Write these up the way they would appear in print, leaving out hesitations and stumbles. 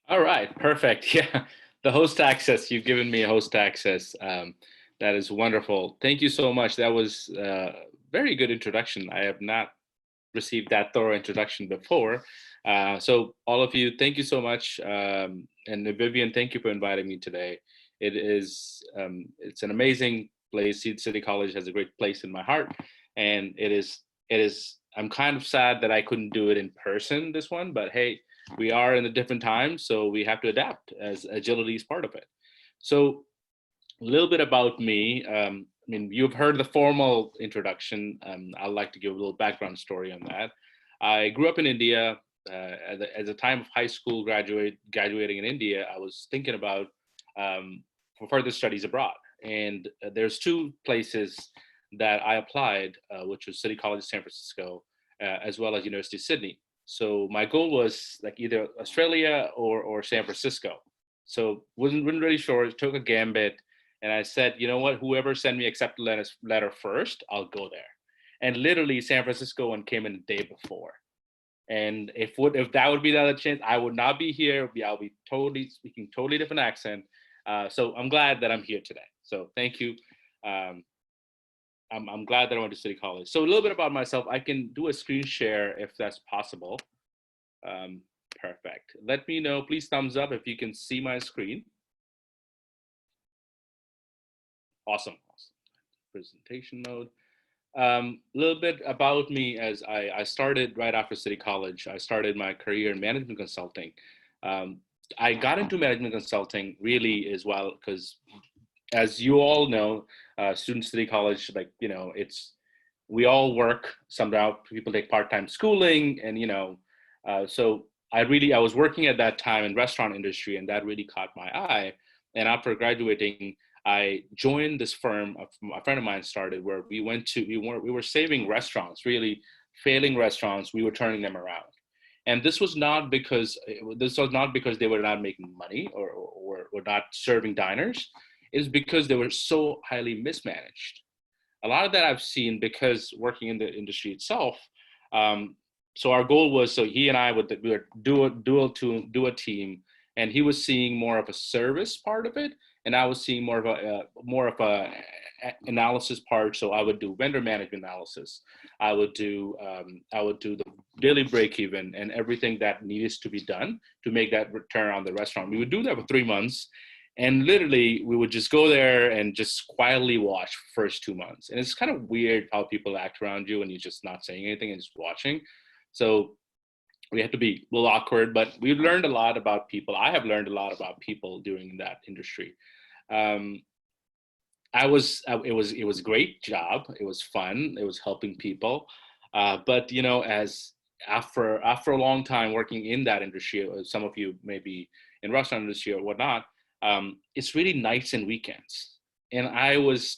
All right, perfect. Yeah, the host access, you've given me a host access. That is wonderful. Thank you so much. That was a very good introduction. I have not received that thorough introduction before. So all of you, thank you so much. And Vivian, thank you for inviting me today. It's an amazing place. Seed City College has a great place in my heart. And I'm kind of sad that I couldn't do it in person, this one, but hey, we are in a different time, so we have to adapt as agility is part of it. So a little bit about me. I mean, you've heard the formal introduction. I'd like to give a little background story on that. I grew up in India. At the time of high school, graduating in India, I was thinking about for further studies abroad. And there's two places that I applied, which was City College San Francisco, as well as University of Sydney. So my goal was like either Australia or San Francisco. So wasn't really sure. It took a gambit, and I said, you know what? Whoever send me accept letter first, I'll go there. And literally, San Francisco one came in the day before. And if that would be the other chance, I would not be here. I'll be totally speaking totally different accent. So I'm glad that I'm here today. So thank you. Um, I'm glad that I went to City College. So a little bit about myself. I can do a screen share if that's possible. Um, Perfect. Let me know. Please thumbs up if you can see my screen. Awesome. Presentation mode. A little bit about me as I started right after City College. I started my career in management consulting. Um, I got into management consulting really as well because, as you all know, student City College, like, we all work. Somehow people take part-time schooling and, so I was working at that time in restaurant industry, and that really caught my eye. And after graduating, I joined this firm a friend of mine started, where we were saving restaurants, really failing restaurants. We were turning them around. And this was not because they were not making money or not serving diners. It's because they were so highly mismanaged. A lot of that I've seen because working in the industry itself. Um, so our goal was, so he and I we would do a team, and he was seeing more of a service part of it, and I was seeing more of a analysis part. So I would do vendor management analysis. I would do the daily break even and everything that needs to be done to make that return on the restaurant. We would do that for 3 months, and literally we would just go there and just quietly watch first 2 months. And it's kind of weird how people act around you and you're just not saying anything and just watching. So we had to be a little awkward, but we learned a lot about people. I have learned a lot about people during that industry. um, it was a great job. It was fun. It was helping people. But as after a long time working in that industry, some of you may be in restaurant industry or whatnot, it's really nights and weekends. And I was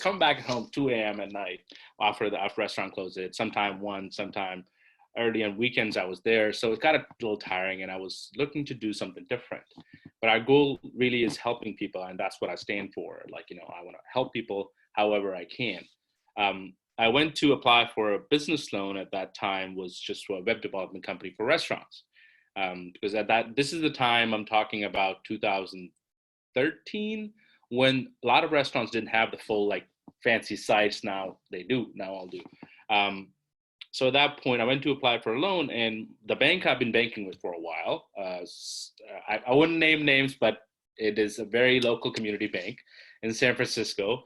coming back home 2 a.m. at night after restaurant closes. Sometime 1, sometime early on weekends I was there. So it got a little tiring, and I was looking to do something different. But our goal really is helping people, and that's what I stand for. Like, I want to help people however I can. I went to apply for a business loan at that time, was just for a web development company for restaurants. Because this is the time I'm talking about 2013, when a lot of restaurants didn't have the full like fancy sites. Now they do. Now all do. Um, so at that point, I went to apply for a loan, and the bank I've been banking with for a while. I wouldn't name names, but it is a very local community bank in San Francisco.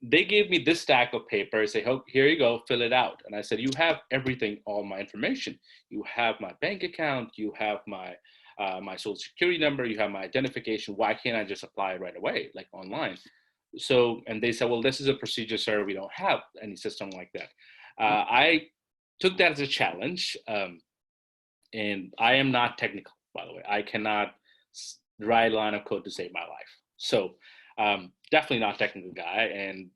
They gave me this stack of paper, say, oh, here you go, fill it out. And I said, you have everything, all my information. You have my bank account, you have my social security number, you have my identification. Why can't I just apply right away, like online? So, and they said, well, this is a procedure, sir. We don't have any system like that. I took that as a challenge. And I am not technical, by the way. I cannot write a line of code to save my life. So definitely not a technical guy. And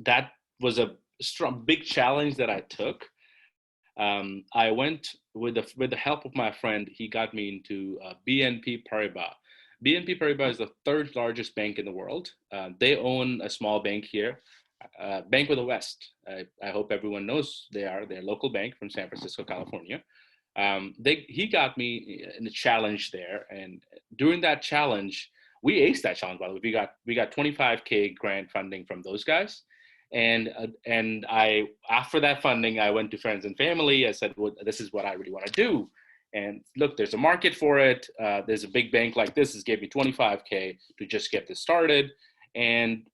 that was a strong, big challenge that I took. I went with the help of my friend. He got me into BNP Paribas. BNP Paribas is the third largest bank in the world. They own a small bank here, Bank of the West. I hope everyone knows they're a local bank from San Francisco, California. He got me in the challenge there, and during that challenge, we aced that challenge. By the way, we got 25K grant funding from those guys, and I, after that funding, I went to friends and family. I said, well, this is what I really want to do, and look, there's a market for it. There's a big bank like this gave me 25K to just get this started, and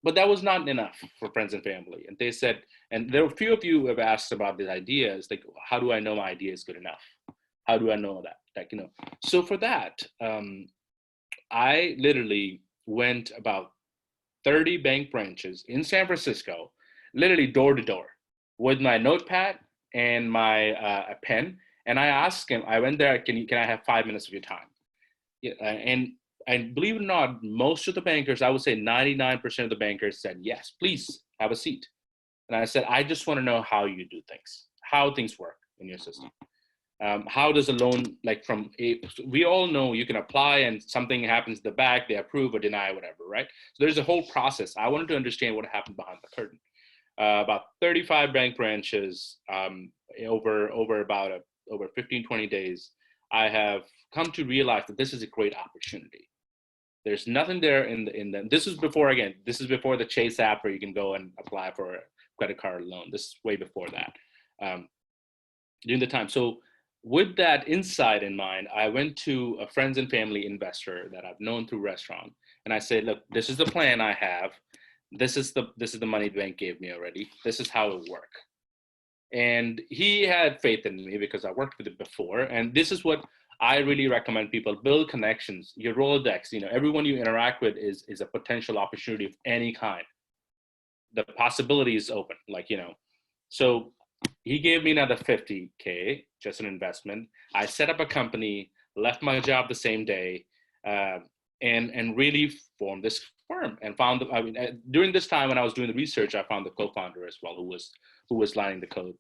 but that was not enough for friends and family. And they said, and there are a few of you who have asked about these ideas, like, how do I know my idea is good enough? How do I know that? Like, so for that, I literally went about 30 bank branches in San Francisco, literally door to door with my notepad and my a pen. And I asked him, I went there, can I have 5 minutes of your time? Yeah, and believe it or not, most of the bankers, I would say 99% of the bankers said, yes, please have a seat. And I said, I just want to know how you do things, how things work in your system. How does a loan, like we all know you can apply and something happens in the back, they approve or deny, whatever, right? So there's a whole process. I wanted to understand what happened behind the curtain. About 35 bank branches over 15, 20 days, I have come to realize that this is a great opportunity. There's nothing there in the this is before the Chase app where you can go and apply for a credit card loan. This is way before that, during the time. So with that insight in mind, I went to a friends and family investor that I've known through restaurant, and I said, look, this is the plan I have. This is the money the bank gave me already. This is how it will work. And he had faith in me because I worked with it before. And this is what I really recommend people build connections. Your Rolodex, everyone you interact with is a potential opportunity of any kind. The possibility is open, So he gave me another 50K, just an investment. I set up a company, left my job the same day, and really formed this firm and found. During this time when I was doing the research, I found the co-founder as well, who was writing the code.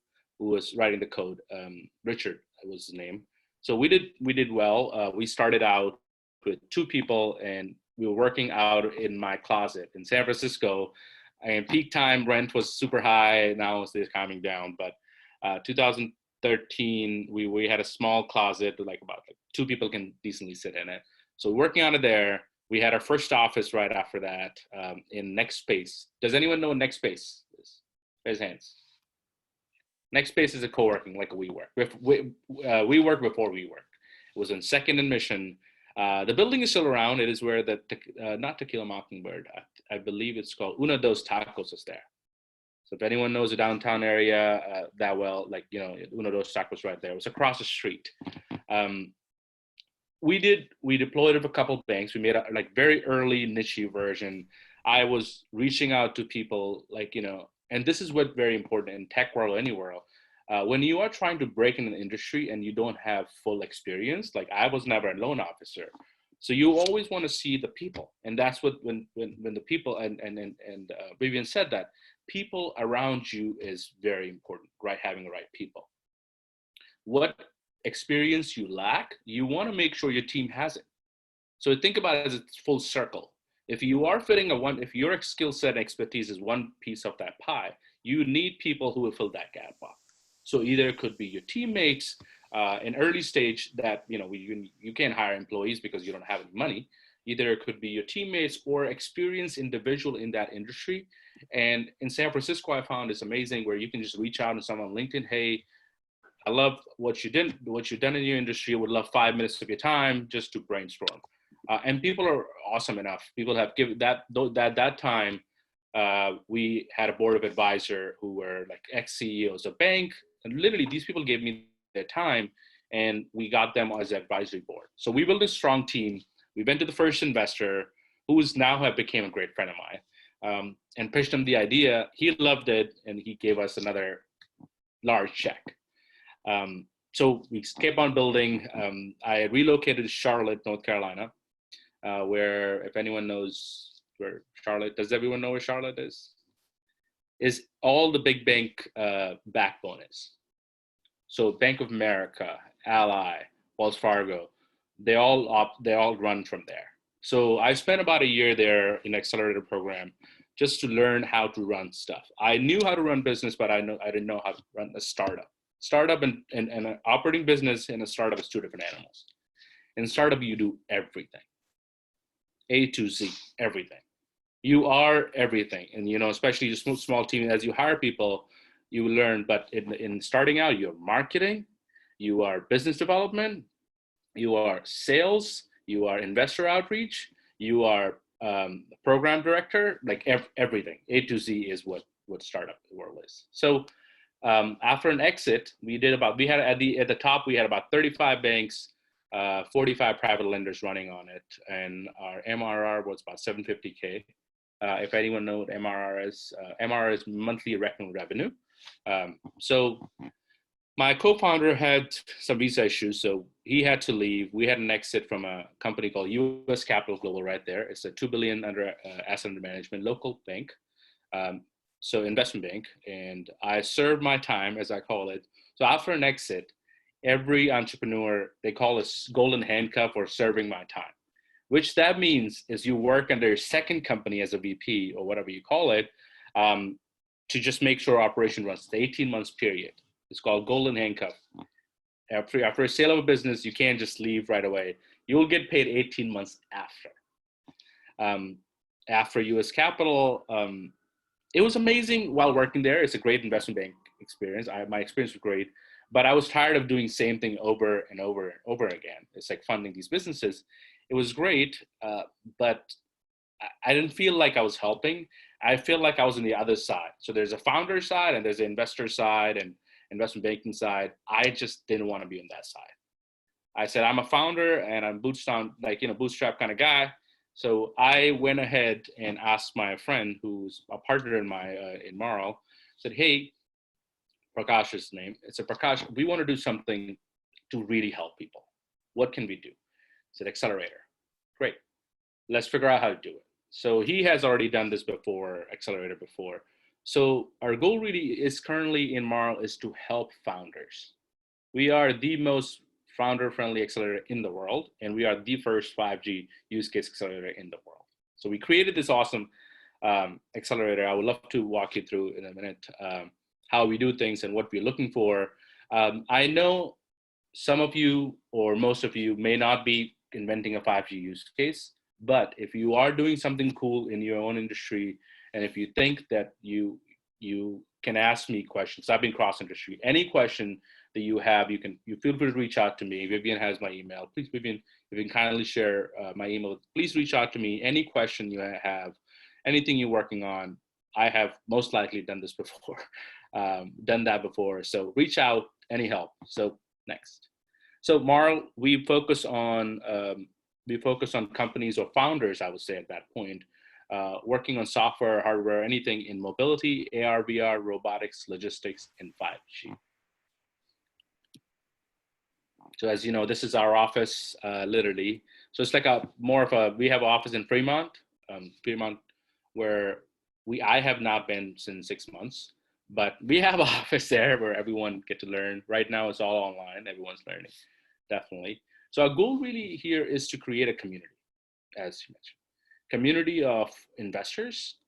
Richard was his name. So we did well. We started out with 2 people, and we were working out in my closet in San Francisco. And peak time rent was super high. Now it's coming down, but 2013 we had a small closet, like 2 people can decently sit in it. So working out of there, we had our first office right after that in Next Space. Does anyone know what Next Space is? Raise hands. Next Space is a co-working, like a WeWork. We worked before WeWork. It was in 2nd and Mission. The building is still around. It is where not Tequila Mockingbird, I believe it's called Una Dos Tacos is there. So if anyone knows the downtown area that well, Una Dos Tacos right there. It was across the street. We deployed with a couple of banks. We made a very early niche version. I was reaching out to people and this is what very important in tech world, any world. When you are trying to break in an industry and you don't have full experience, like I was never a loan officer, so you always want to see the people, and that's what when the people and Vivian said that people around you is very important, right? Having the right people. What experience you lack, you want to make sure your team has it. So think about it as a full circle. If you are if your skill set and expertise is one piece of that pie, you need people who will fill that gap up. So either it could be your teammates in early stage that, you can't hire employees because you don't have any money. Either it could be your teammates or experienced individual in that industry. And in San Francisco, I found it's amazing where you can just reach out to someone on LinkedIn. Hey, I love what you've done in your industry. I would love 5 minutes of your time just to brainstorm. And people are awesome enough. People have given that time. We had a board of advisor who were like ex-CEOs of bank, and literally these people gave me their time, and we got them as an advisory board. So we built a strong team. We went to the first investor, who's now became a great friend of mine, and pitched him the idea. He loved it, and he gave us another large check. So we kept on building. I relocated to Charlotte, North Carolina, where, if anyone knows where Charlotte, does everyone know where Charlotte is? Is all the big bank backbone is. So Bank of America, Ally, Wells Fargo, they all run from there. So I spent about a year there in accelerator program just to learn how to run stuff. I knew how to run business, but I didn't know how to run a startup. Startup and an operating business in a startup is two different animals. In startup, you do everything, A to Z, everything. You are everything. And, especially your small team, as you hire people, you learn, but in starting out, you're marketing, you are business development, you are sales, you are investor outreach, you are program director, like everything. A to Z is what startup world is. So after an exit, we had at the top, we had about 35 banks, 45 private lenders running on it, and our MRR was about 750K. If anyone knows what MRR is monthly recurring revenue. So my co-founder had some visa issues, so he had to leave. We had an exit from a company called US Capital Global right there. It's a $2 billion asset under management local bank, so investment bank. And I served my time, as I call it. So after an exit, every entrepreneur, they call it golden handcuff or serving my time, which that means is you work under your second company as a VP or whatever you call it, to just make sure operation runs. It's the 18 months period. It's called golden handcuff. After a sale of a business, you can't just leave right away. You'll get paid 18 months after. After US Capital, it was amazing while working there. It's a great investment bank experience. My experience was great, but I was tired of doing the same thing over and over and over again. It's like funding these businesses. It was great, but I didn't feel like I was helping. I feel like I was on the other side. So there's a founder side and there's an investor side and investment banking side. I just didn't want to be on that side. I said, I'm a founder and I'm bootstrap kind of guy. So I went ahead and asked my friend who's a partner in Marl, said, hey, Prakash is his name. I said, Prakash, we want to do something to really help people. What can we do? I said, accelerator. Great. Let's figure out how to do it. So he has already done this before, accelerator before. So our goal really is currently in Marl is to help founders. We are the most founder-friendly accelerator in the world, and we are the first 5G use case accelerator in the world. So we created this awesome accelerator. I would love to walk you through in a minute how we do things and what we're looking for. I know some of you or most of you may not be inventing a 5G use case, but if you are doing something cool in your own industry, and if you think that you can ask me questions, I've been cross-industry, any question that you have, you feel free to reach out to me. Vivian has my email. Please, Vivian, if you can kindly share my email, please reach out to me. Any question you have, anything you're working on, I have most likely done this before, done that before. So reach out, any help. So next. So Marl, we focus on companies or founders, I would say at that point, working on software, hardware, anything in mobility, AR, VR, robotics, logistics, and 5G. So as you know, this is our office, literally. So it's like we have an office in Fremont, where I have not been since 6 months, but we have an office there where everyone get to learn. Right now it's all online, everyone's learning, definitely. So our goal really here is to create a community, as you mentioned. Community of investors,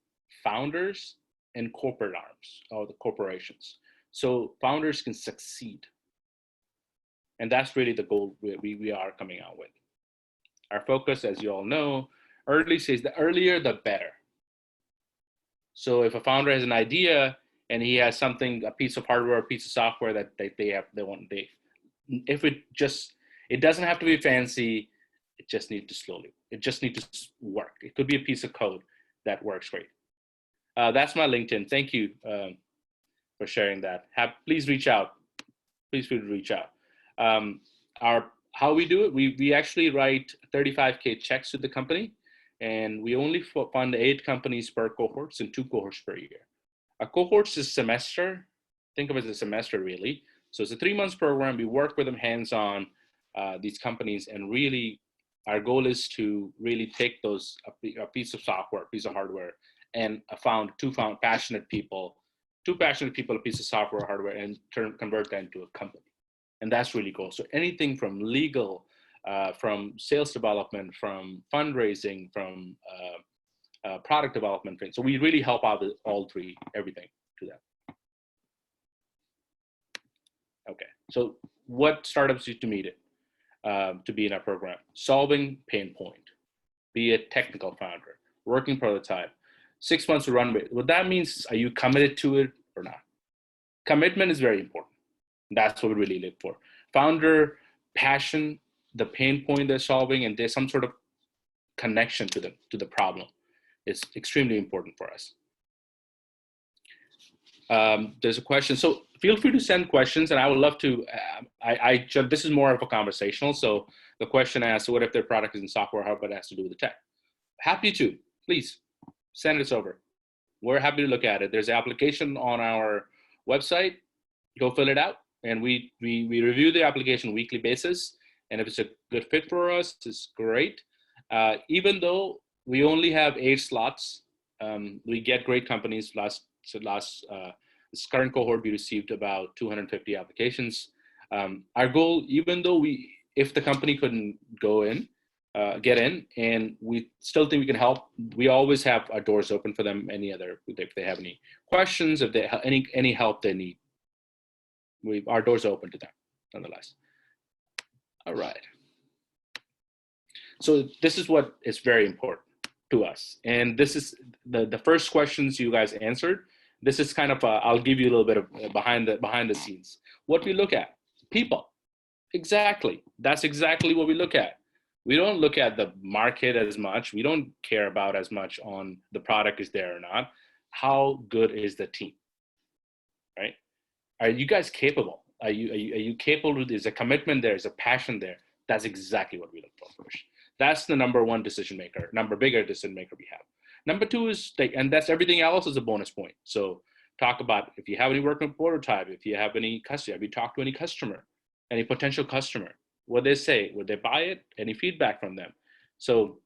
founders, and corporate arms, or the corporations. So founders can succeed. And that's really the goal we are coming out with. Our focus, as you all know, early stage, the earlier, the better. So if a founder has an idea and he has something, a piece of hardware, a piece of software that it doesn't have to be fancy, it just needs to work. It could be a piece of code that works great. That's my LinkedIn. Thank you for sharing that. Please reach out. Please feel free to reach out. How we do it, we actually write 35K checks to the company, and we only fund 8 companies per cohorts and 2 cohorts per year. A cohort is a semester. Think of it as a semester, really. So it's a 3 months program. We work with them hands-on, these companies, and really our goal is to really take a piece of software, a piece of hardware, and two passionate people, a piece of software, hardware, and convert that into a company. And that's really cool. So anything from legal, from sales development, from fundraising, from product development. So we really help out with all 3, everything to them. Okay. So what startups used to meet it to be in our program? Solving pain point, be a technical founder, working prototype, 6 months to runway. What that means, are you committed to it or not? Commitment is very important. That's what we really look for. Founder passion, the pain point they're solving, and there's some sort of connection to the problem. It's extremely important for us. There's a question, so feel free to send questions, and I would love to. This is more of a conversational. So the question asks, what if their product is in software hub, but it has to do with the tech? Happy to, please send it over. We're happy to look at it. There's an application on our website. Go fill it out, and we review the application weekly basis. And if it's a good fit for us, it's great. Even though we only have 8 slots, we get great companies. This current cohort, we received about 250 applications. Our goal, even though if the company couldn't get in, and we still think we can help, we always have our doors open for them. If they have any questions, if they any help they need, our doors are open to them, nonetheless. All right. So this is what is very important to us, and this is the first questions you guys answered. This is kind of I'll give you a little bit of behind the scenes. What we look at, people. Exactly. That's exactly what we look at. We don't look at the market as much. We don't care about as much on the product is there or not. How good is the team, right? Are you guys capable? Are you capable? There's a commitment there. There's a passion there. That's exactly what we look for first. That's the number one decision maker, bigger decision maker we have. Number two is and that's everything else is a bonus point. So talk about if you have any working prototype, if you have any customer, have you talked to any customer, any potential customer, what they say, would they buy it, any feedback from them. So,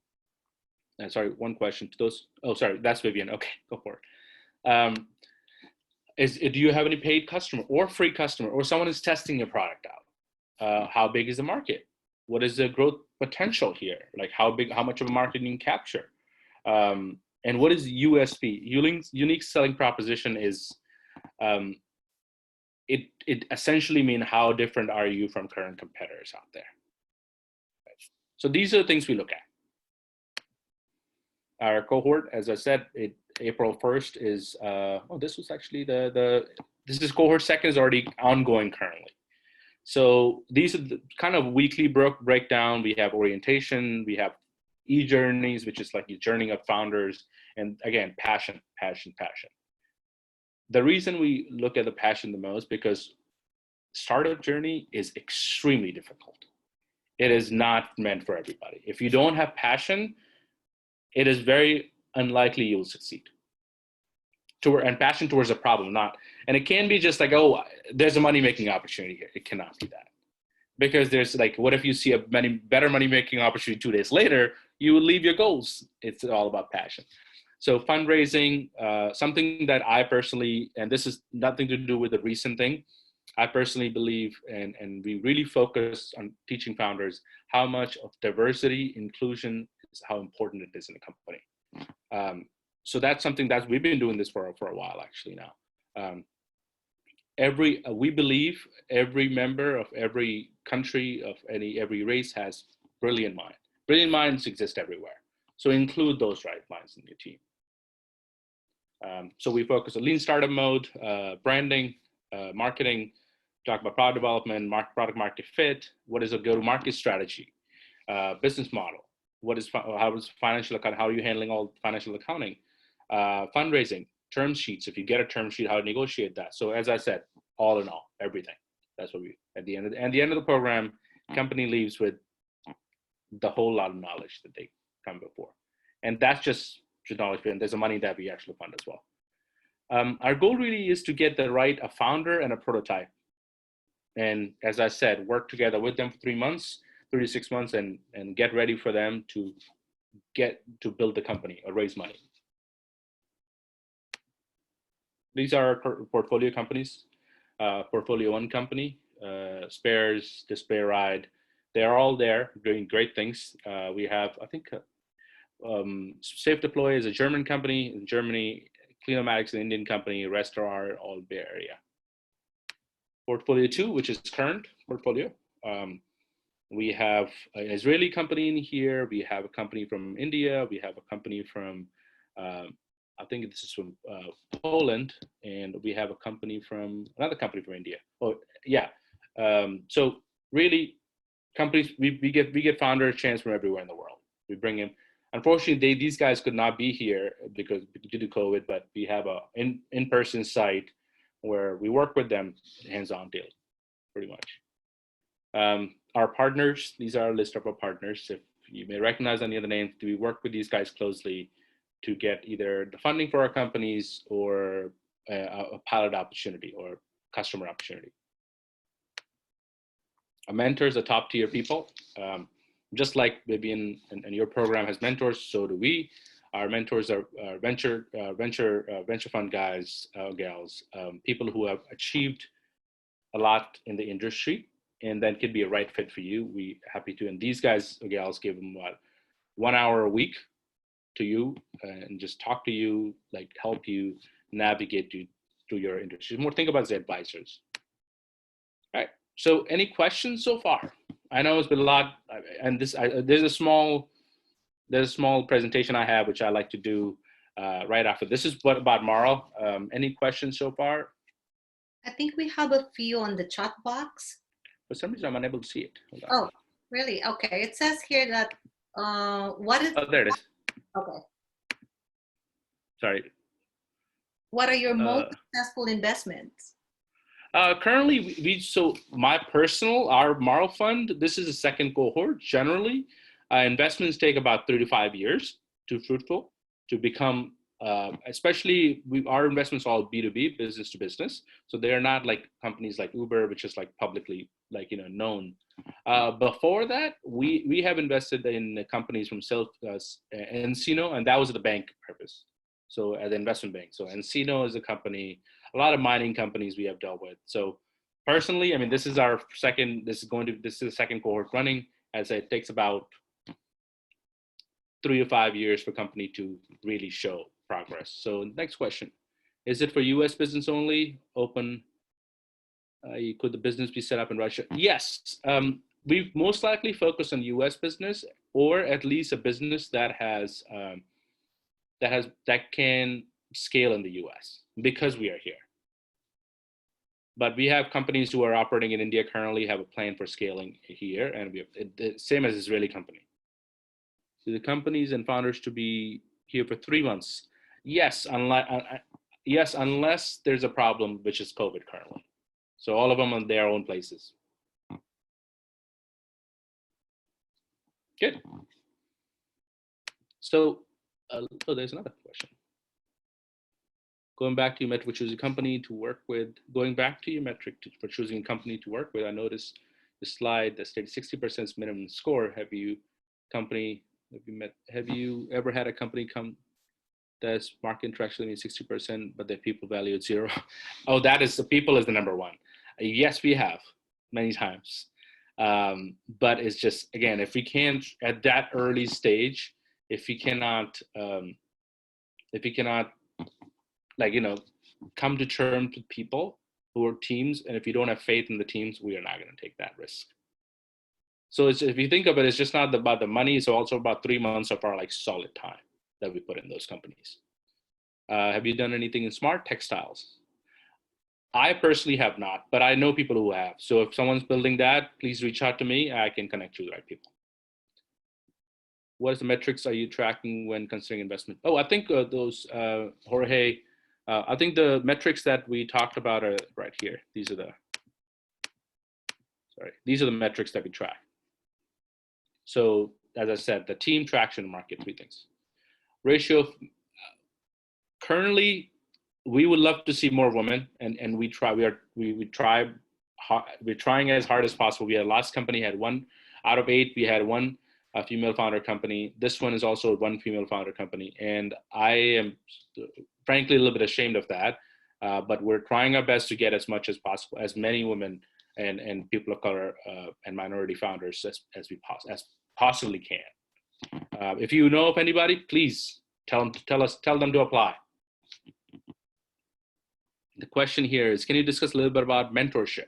sorry, one question to those. Oh, sorry, that's Vivian. Okay, go for it. Do you have any paid customer or free customer or someone is testing your product out? How big is the market? What is the growth potential here? Like how much of a market you can capture? And what is USP? Unique selling proposition is, it essentially means how different are you from current competitors out there? So these are the things we look at. Our cohort, as I said, April 1st is, this was actually this is cohort second is already ongoing currently. So these are the kind of weekly breakdown. We have orientation, we have e-journeys, which is like the journey of founders. And again, passion. The reason we look at the passion the most, because startup journey is extremely difficult. It is not meant for everybody. If you don't have passion, it is very unlikely you'll succeed. And passion towards a problem, and it can be just like, oh, there's a money-making opportunity here. It cannot be that. Because there's like, what if you see a better money-making opportunity 2 days later, you will leave your goals. It's all about passion. So fundraising, something that I personally, and this is nothing to do with the recent thing, I personally believe, and we really focus on teaching founders how much of diversity, inclusion is how important it is in a company. So that's something that we've been doing this for a while actually now. We believe every member of every country of every race has brilliant mind. Brilliant minds exist everywhere. So include those right minds in your team. So we focus on lean startup mode, branding, marketing, talk about product development, product market fit, what is a go-to-market strategy, business model, how is financial account, how are you handling all financial accounting, fundraising, term sheets. If you get a term sheet, how to negotiate that. So as I said, all in all, everything. That's what we at the end of the program, company leaves with the whole lot of knowledge that they come before, and that's just knowledge. And there's a money that we actually fund as well. Our goal really is to get a founder and a prototype, and as I said, work together with them for 3 months, 3 to 6 months, and get ready for them to build the company or raise money. These are our portfolio companies. Portfolio 1 company, Spares, Display Ride. They're all there doing great things. We have, I think, Safe Deploy is a German company in Germany. Cleanomatics, an Indian company. Rest are all Bay Area. portfolio 2, which is current portfolio. We have an Israeli company in here. We have a company from India. We have a company from, I think this is from Poland, and we have a company from another company from India. Oh, yeah. So really, companies we get founder a chance from everywhere in the world. We bring in. Unfortunately, these guys could not be here because due to COVID, but we have a in-person site where we work with them hands-on deal, pretty much. Our partners, these are a list of our partners. If you may recognize any of the names, we work with these guys closely to get either the funding for our companies or a pilot opportunity or customer opportunity. Our mentors are top tier people. Just like maybe in your program has mentors, so do we. Our mentors are venture fund guys, gals, people who have achieved a lot in the industry and then could be a right fit for you. We happy to, and these guys or gals give them what, 1 hour a week to you and just talk to you, like help you navigate you through your industry. More think about as advisors. All right. So any questions so far? I know it's been a lot, and there's a small presentation I have which I like to do right after. This is what about Marl. Any questions so far? I think we have a few on the chat box. For some reason, I'm unable to see it. Oh, really? Okay. It says here that what is? Oh, there it is. Okay. Sorry. What are your most successful investments? Currently, so our Marl fund, this is a second cohort. Generally, investments take about 3 to 5 years to fruitful to become, especially our investments are all B2B, business to business. So they're not like companies like Uber, which is like publicly known. Before that, we have invested in companies from Encino, and that was the bank purpose. So as an investment bank. So Encino is a company, a lot of mining companies we have dealt with. So personally, I mean, this is the second cohort running. As I say, it takes about 3 to 5 years for a company to really show progress. So next question, is it for US business only? Open, could the business be set up in Russia? Yes, we most likely focus on US business, or at least a business that can scale in the US because we are here. But we have companies who are operating in India currently have a plan for scaling here, and we have the same as Israeli company. So the companies and founders to be here for 3 months. Yes, unless there's a problem, which is COVID currently. So all of them on their own places. Good. So, there's another question. Going back to your metric for choosing a company to work with, for choosing a company to work with, I noticed the slide that stated 60% minimum score. Have you ever had a company come that's market interaction means 60%, but their people value at 0? Oh, that is, the people is the number one. Yes, we have many times. But it's just, again, if we can't at that early stage, if we cannot come to terms with people who are teams, and if you don't have faith in the teams, we are not going to take that risk. So if you think of it, it's just not about the money. It's also about 3 months of our solid time that we put in those companies. Have you done anything in smart textiles? I personally have not, but I know people who have. So if someone's building that, please reach out to me. I can connect you with the right people. What metrics are you tracking when considering investment? Oh, I think those, Jorge, I think the metrics that we talked about are right here. These are the metrics that we track. So as I said, the team, traction, market, 3 things. Ratio, currently, we would love to see more women, and we're trying as hard as possible. We had last company had 1 out of 8. We had 1 female founder company. This one is also 1 female founder company, and I am frankly a little bit ashamed of that. But we're trying our best to get as much as possible, as many women and people of color and minority founders as we possibly can. If you know of anybody, please tell them to apply. The question here is, can you discuss a little bit about mentorship?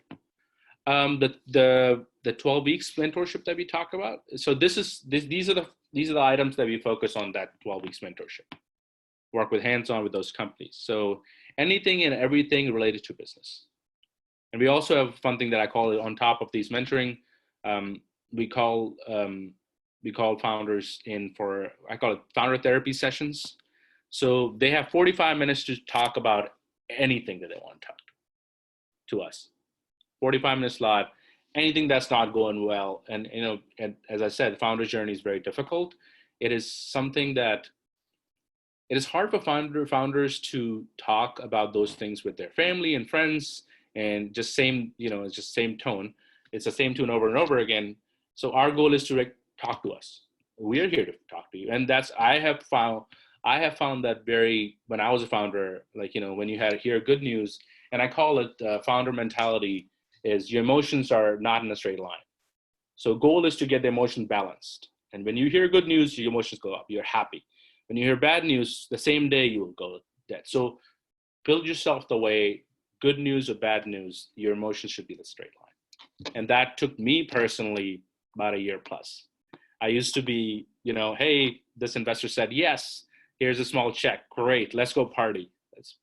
The 12 weeks mentorship that we talk about. So these are the items that we focus on, that 12 weeks mentorship. Work with hands-on with those companies. So anything and everything related to business. And we also have something that I call it on top of these mentoring. We call founders in for, I call it founder therapy sessions. So they have 45 minutes to talk about anything that they want to talk to us. 45 minutes live, anything that's not going well. And, and as I said, the founder's journey is very difficult. It is something that it is hard for founders to talk about those things with their family and friends, and just it's just same tone. It's the same tune over and over again. So our goal is to talk to us. We are here to talk to you. And I have found that when I was a founder, when you hear good news, and I call it founder mentality, is your emotions are not in a straight line. So goal is to get the emotion balanced. And when you hear good news, your emotions go up, you're happy. When you hear bad news, the same day you will go dead. So build yourself the way, good news or bad news, your emotions should be the straight line. And that took me personally about a year plus. I used to be, hey, this investor said, yes, here's a small check. Great, let's go party. It's,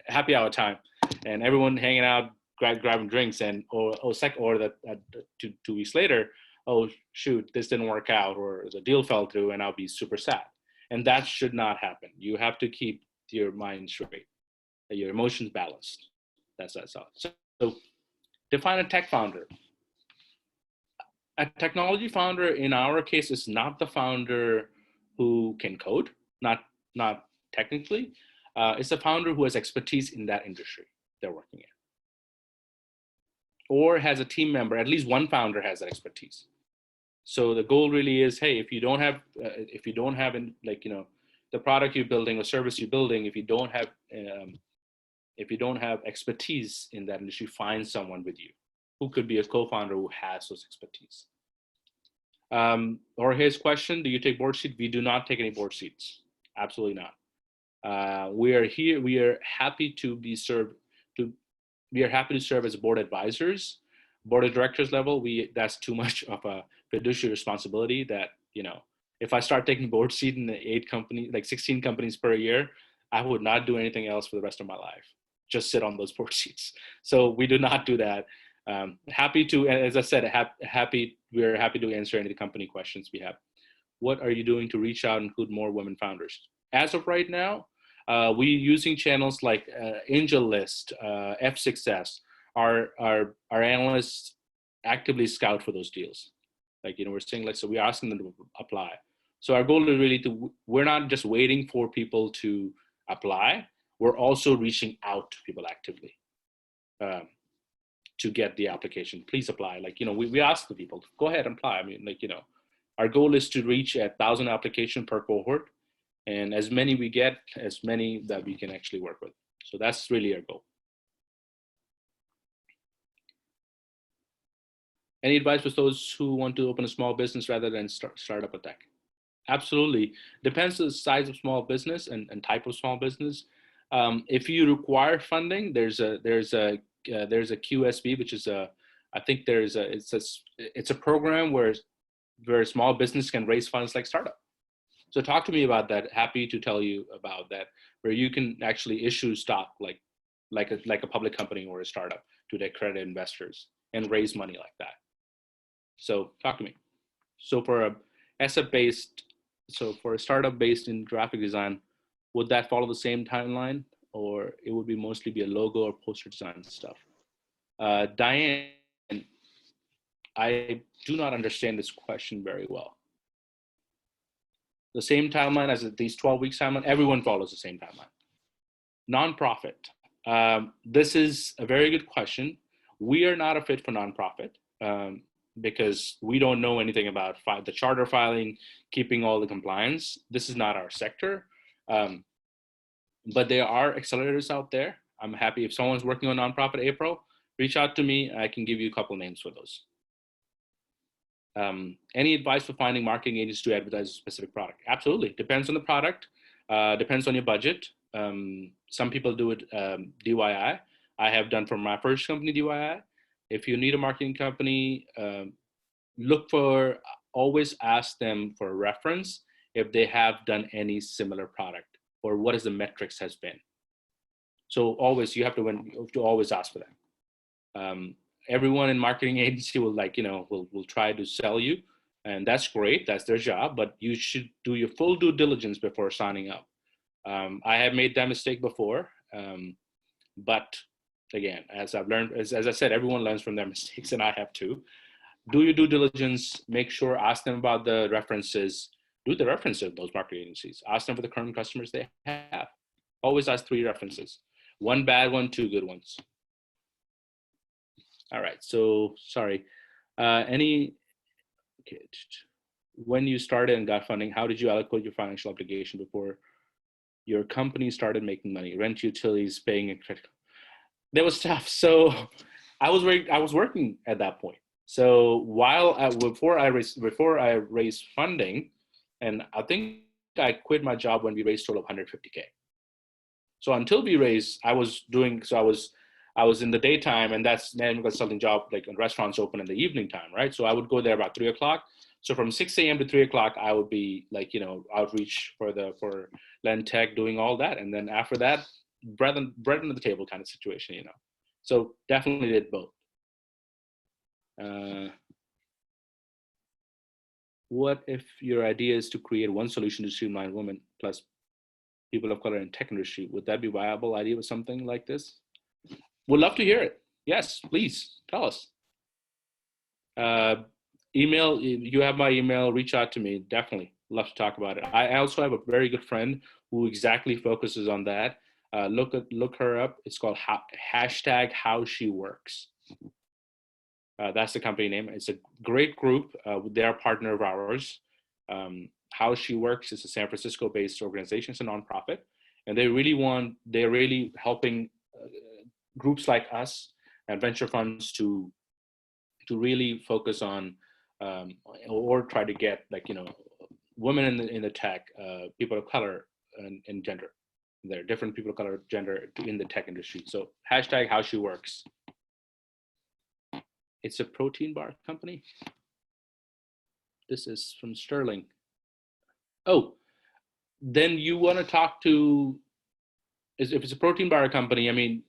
happy hour time. And everyone hanging out, grabbing drinks, and or 2 weeks later, oh shoot, this didn't work out, or the deal fell through, and I'll be super sad. And that should not happen. You have to keep your mind straight, your emotions balanced. That's all. So define a tech founder. A technology founder in our case is not the founder who can code, not technically. It's a founder who has expertise in that industry they're working in, or has a team member. At least one founder has that expertise. So the goal really is, hey, if you don't have the product you're building or service you're building, if you don't have expertise in that industry, find someone with you who could be a co-founder who has those expertise. Or his question, do you take board seats? We do not take any board seats. Absolutely not. We are here. We are happy to serve as board advisors. Board of directors level, that's too much of a fiduciary responsibility that, if I start taking board seat in the 16 companies per year, I would not do anything else for the rest of my life. Just sit on those board seats. So we do not do that. Happy to, as I said, we're happy to answer any of the company questions we have. What are you doing to reach out and include more women founders? As of right now, we're using channels like AngelList, F6S. Our analysts actively scout for those deals. We're saying, so we're asking them to apply. So our goal is really we're not just waiting for people to apply. We're also reaching out to people actively to get the application. Please apply. We ask the people, go ahead and apply. Our goal is to reach 1,000 applications per cohort, and as many we get, as many that we can actually work with. So that's really our goal. Any advice for those who want to open a small business rather than start up a tech? Absolutely. Depends on the size of small business and type of small business. If you require funding, there's a QSB, which is it's a program where small business can raise funds like startup. So talk to me about that. Happy to tell you about that, where you can actually issue stock like a public company or a startup to their credit investors and raise money like that. So talk to me. So for a startup based in graphic design, would that follow the same timeline, or it would be mostly be a logo or poster design stuff? Diane, I do not understand this question very well. The same timeline as these 12 weeks timeline, everyone follows the same timeline. Nonprofit. This is a very good question. We are not a fit for nonprofit because we don't know anything about the charter filing, keeping all the compliance. This is not our sector. But there are accelerators out there. I'm happy if someone's working on nonprofit April, reach out to me. I can give you a couple names for those. Any advice for finding marketing agents to advertise a specific product? Absolutely. Depends on the product, depends on your budget. Some people do it DIY. I have done for my first company, DIY. If you need a marketing company, always ask them for a reference if they have done any similar product, or what is the metrics has been. So always, you have to always ask for that. Everyone in marketing agency will try to sell you, and that's great. That's their job, but you should do your full due diligence before signing up. I have made that mistake before, but again, as I've learned, as I said, everyone learns from their mistakes, and I have too. Do your due diligence. Make sure, ask them about the references. Do the references of those marketing agencies. Ask them for the current customers they have. Always ask 3 references. 1 bad one, 2 good ones. All right, so sorry. When you started and got funding, how did you allocate your financial obligation before your company started making money? Rent, utilities, paying a credit. There was stuff. So I was working at that point. So before I raised funding, and I think I quit my job when we raised a total of 150K. So until we raised, I was in the daytime, and that's management consulting job, like when restaurants open in the evening time, right? So I would go there about 3 o'clock. So from 6 a.m. to 3 o'clock, I would be outreach for Len Tech, doing all that. And then after that, bread on the table kind of situation, So definitely did both. What if your idea is to create one solution to streamline women plus people of color in tech industry? Would that be a viable idea with something like this? Would love to hear it. Yes, please tell us. Email, you have my email, reach out to me. Definitely love to talk about it. I also have a very good friend who exactly focuses on that. Look her up. It's called #HowSheWorks. That's the company name. It's a great group. They're a partner of ours. How She Works is a San Francisco-based organization. It's a nonprofit, and they're really helping groups like us and venture funds to really focus on or try to get women in the tech, people of color and gender. There are different people of color, gender in the tech industry. So #HowSheWorks. It's a protein bar company. This is from Sterling. Oh, then you want to talk to, if it's a protein bar company, I mean,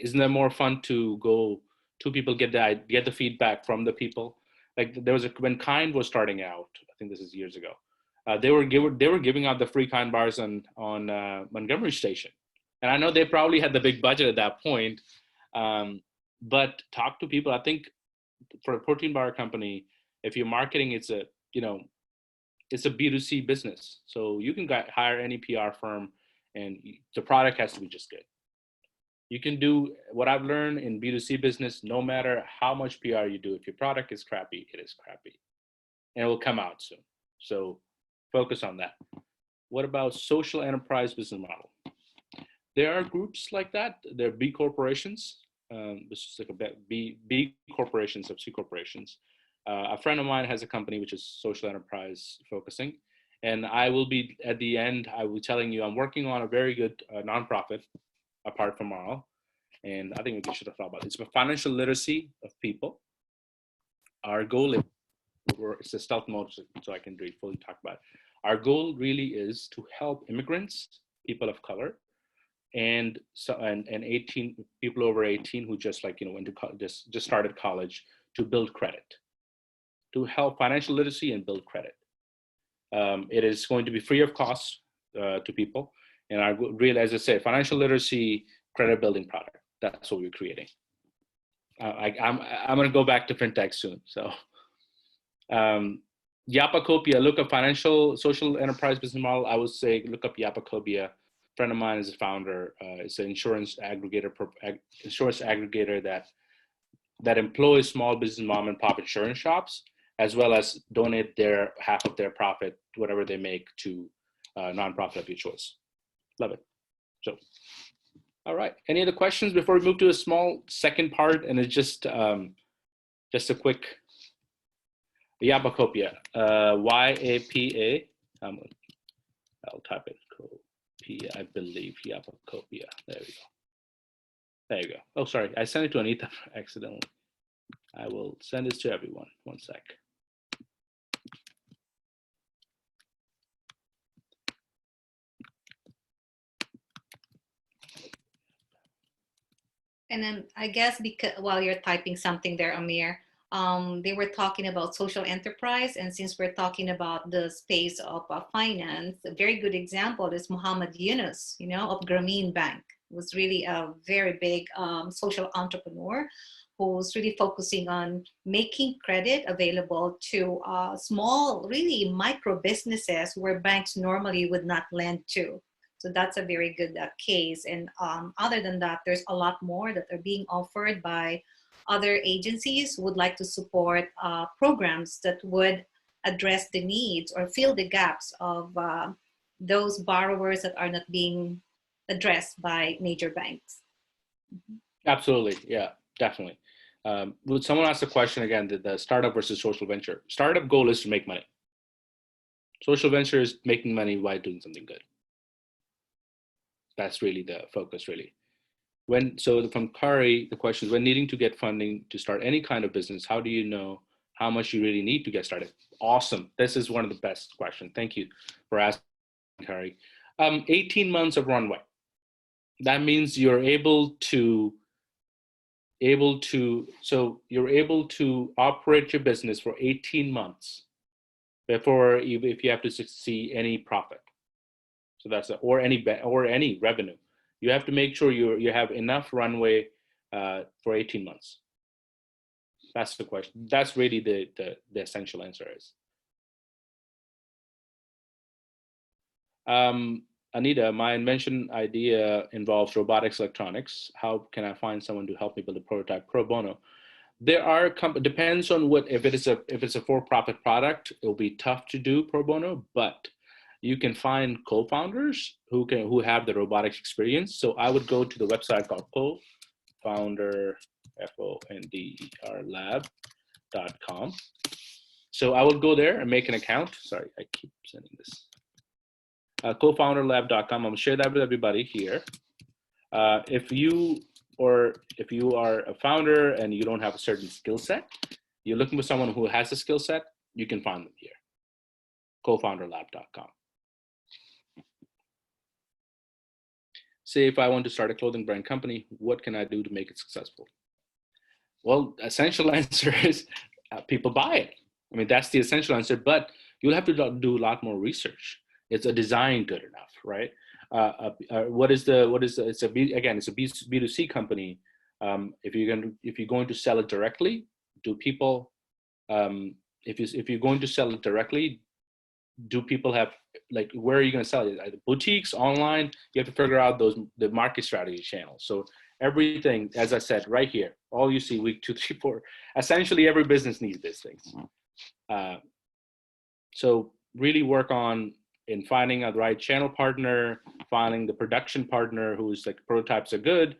isn't it more fun to go to people, get the feedback from the people? Like when Kind was starting out, I think this is years ago, they were giving out the free Kind bars on Montgomery Station. And I know they probably had the big budget at that point, but talk to people. I think for a protein bar company, if you're marketing, it's a B2C business. So you can hire any PR firm, and the product has to be just good. You can do what I've learned in B2C business. No matter how much PR you do, if your product is crappy, it is crappy, and it will come out soon. So focus on that. What about social enterprise business model? There are groups like that. There are B corporations. This is like a B corporations of C corporations. A friend of mine has a company which is social enterprise focusing, and I will be at the end. I will be telling you I'm working on a very good nonprofit apart from all, and I think we should have thought about it. It's about financial literacy of people. Our goal is, it's a stealth mode, so I can really fully talk about it. Our goal really is to help immigrants, people of color, and 18 people over 18 who just went to just started college, to build credit, to help financial literacy and build credit. It is going to be free of cost to people, and I really, as I said, financial literacy credit building product. That's what we're creating. I'm going to go back to fintech soon. So Yapacopia, look up financial social enterprise business model. I would say look up Yapacopia. A friend of mine is a founder. It's an insurance aggregator that employs small business mom and pop insurance shops, as well as donate half of their profit, whatever they make, to nonprofit of your choice. Love it. So, all right. Any other questions before we move to a small second part? And it's just a quick Yapacopia, YAPA. I'll type it. I believe Yapacopia. There we go. There you go. Oh, sorry. I sent it to Anita accidentally. I will send this to everyone. One sec. And then I guess because while you're typing something there, Amir, they were talking about social enterprise. And since we're talking about the space of finance, a very good example is Muhammad Yunus, of Grameen Bank. Was really a very big social entrepreneur who's really focusing on making credit available to small, really micro businesses where banks normally would not lend to. So that's a very good case. And other than that, there's a lot more that are being offered by other agencies who would like to support programs that would address the needs or fill the gaps of those borrowers that are not being addressed by major banks. Absolutely. Yeah, definitely. Would someone ask the question again, the startup versus social venture? Startup goal is to make money. Social venture is making money while doing something good. That's really the focus, really. So from Kari, the question is, when needing to get funding to start any kind of business, how do you know how much you really need to get started? Awesome. This is one of the best questions. Thank you for asking, Kari. 18 months of runway. That means you're able to operate your business for 18 months before if you have to see any profit. So that's or any revenue. You have to make sure you have enough runway for 18 months. That's the question. That's really the essential answer is. Anita, my invention idea involves robotics electronics. How can I find someone to help me build a prototype pro bono? There are depends on what, if it's a for-profit product, it'll be tough to do pro bono, but you can find co-founders who have the robotics experience. So I would go to the website called co-founder, FONDER lab.com. So I will go there and make an account. Sorry, I keep sending this. Co-founderlab.com. I'm gonna share that with everybody here. If you are a founder and you don't have a certain skill set, you're looking for someone who has a skill set, you can find them here. Co-founderlab.com. Say if I want to start a clothing brand company, what can I do to make it successful? Well, essential answer is people buy it. I mean, that's the essential answer, but you'll have to do a lot more research. It's a design good enough, right? It's a B2C company. If you're going to sell it directly, do people, if you're going to sell it directly, do people have, like, where are you going to sell it? Either boutiques, online? You have to figure out the market strategy channels. So everything, as I said, right here, all you see, week 2, 3, 4, essentially every business needs these things. So really work on in finding the right channel partner, finding the production partner who's like, prototypes are good,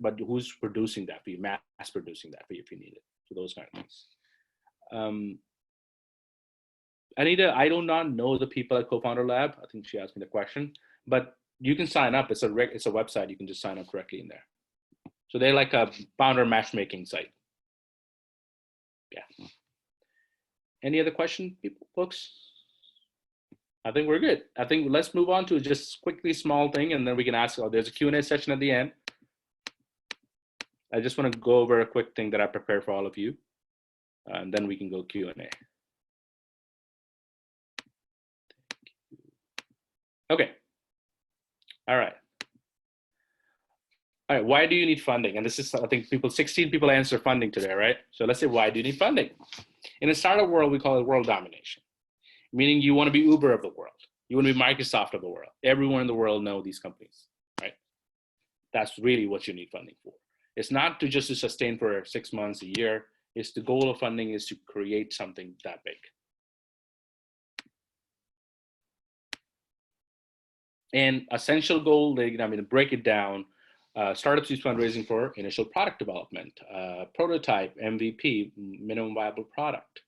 but who's producing that for you, mass producing that for you if you need it. So those kind of things. Anita, I do not know the people at Co-Founder Lab. I think she asked me the question, but you can sign up. It's a website. You can just sign up directly in there. So they're like a founder matchmaking site. Yeah. Any other question, people, folks? I think we're good. I think let's move on to just quickly small thing, and then we can ask. Oh, there's a Q&A session at the end. I just want to go over a quick thing that I prepared for all of you, and then we can go Q&A. Okay. All right. All right. Why do you need funding? And this is, I think 16 people answer funding today, right? So let's say, why do you need funding? In a startup world, we call it world domination, meaning you want to be Uber of the world. You want to be Microsoft of the world. Everyone in the world knows these companies, right? That's really what you need funding for. It's not to just to sustain for 6 months, a year. It's the goal of funding is to create something that big. And essential goal, I'm going to break it down. Startups use fundraising for initial product development, prototype, MVP, minimum viable product.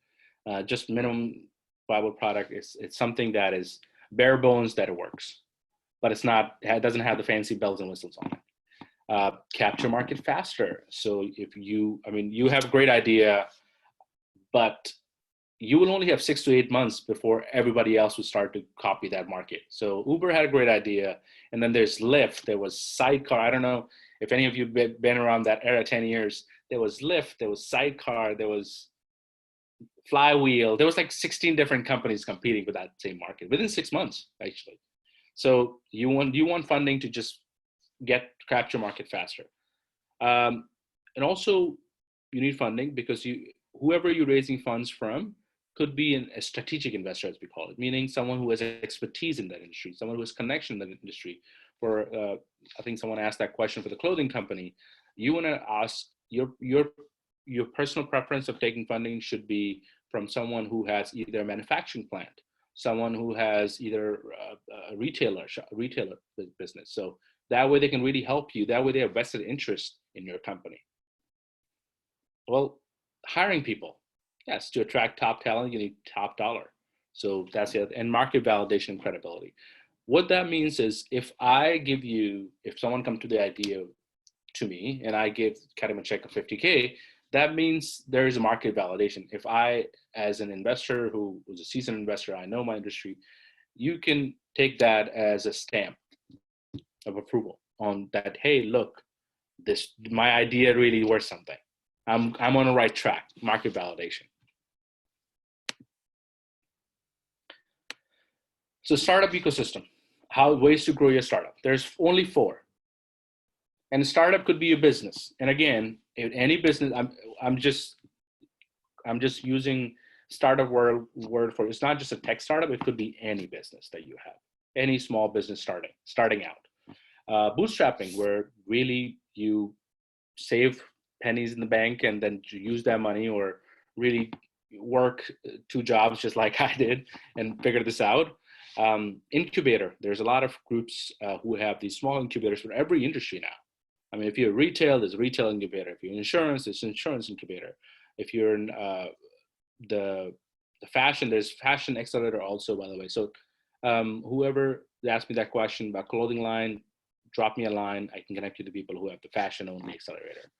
Just minimum viable product is it's something that is bare bones that it works, but it's not. It doesn't have the fancy bells and whistles on it. Capture market faster. So if you, I mean, you have a great idea, but you will only have 6 to 8 months before everybody else will start to copy that market. So Uber had a great idea, and then there's Lyft. There was Sidecar. I don't know if any of you been around that era, 10 years. There was Lyft. There was Sidecar. There was Flywheel. There was like 16 different companies competing for that same market within 6 months, actually. So you want funding to just capture market faster, and also you need funding because whoever you're raising funds from could be a strategic investor, as we call it, meaning someone who has expertise in that industry, someone who has connection in that industry. For I think someone asked that question for the clothing company. You want to ask your personal preference of taking funding should be from someone who has either a manufacturing plant, someone who has either a retailer business. So that way they can really help you. That way they have vested interest in your company. Well, hiring people. Yes, to attract top talent, you need top dollar. So that's it. And market validation and credibility. What that means is if someone comes to the idea to me and I cut him a check of 50K, that means there is a market validation. If I, as an investor who was a seasoned investor, I know my industry, you can take that as a stamp of approval on that, hey, look, my idea really worth something. I'm on the right track, market validation. So startup ecosystem, ways to grow your startup. There's only 4. And a startup could be a business. And again, in any business, I'm just using startup word for, it's not just a tech startup, it could be any business that you have, any small business starting out. Bootstrapping, where really you save pennies in the bank and then use that money, or really work 2 jobs just like I did and figure this out. Incubator, there's a lot of groups who have these small incubators for every industry now. I mean, if you're retail, there's a retail incubator. If you're in insurance, there's an insurance incubator. If you're in the fashion, there's fashion accelerator also, by the way. So whoever asked me that question about clothing line, drop me a line. I can connect you to people who have the fashion only accelerator.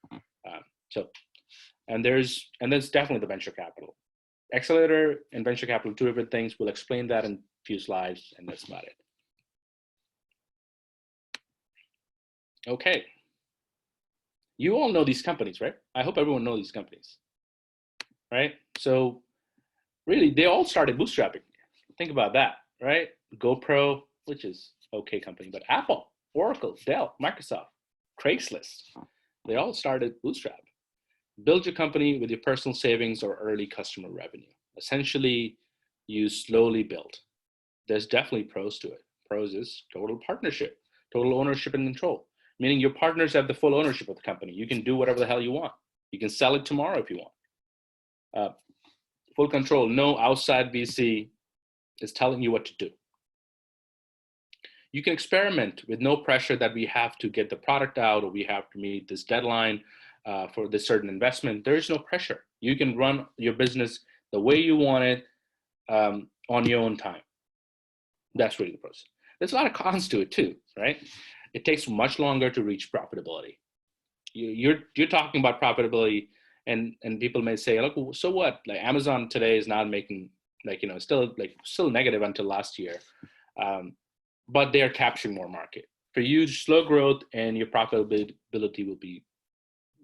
And there's definitely the venture capital. Accelerator and venture capital, 2 different things. We'll explain that in a few slides, and that's about it. Okay. You all know these companies, right? I hope everyone knows these companies, right? So really, they all started bootstrapping. Think about that, right? GoPro, which is okay company, but Apple, Oracle, Dell, Microsoft, Craigslist, they all started bootstrap. Build your company with your personal savings or early customer revenue. Essentially, you slowly build. There's definitely pros to it. Pros is total partnership, total ownership and control, meaning your partners have the full ownership of the company. You can do whatever the hell you want. You can sell it tomorrow if you want. Full control, no outside VC is telling you what to do. You can experiment with no pressure that we have to get the product out or we have to meet this deadline for this certain investment. There is no pressure. You can run your business the way you want it on your own time. That's really the process. There's a lot of cons to it too, right? It takes much longer to reach profitability. You're talking about profitability, and people may say, look, so what? Like Amazon today is not making still negative until last year, but they're capturing more market. For you, slow growth and your profitability will be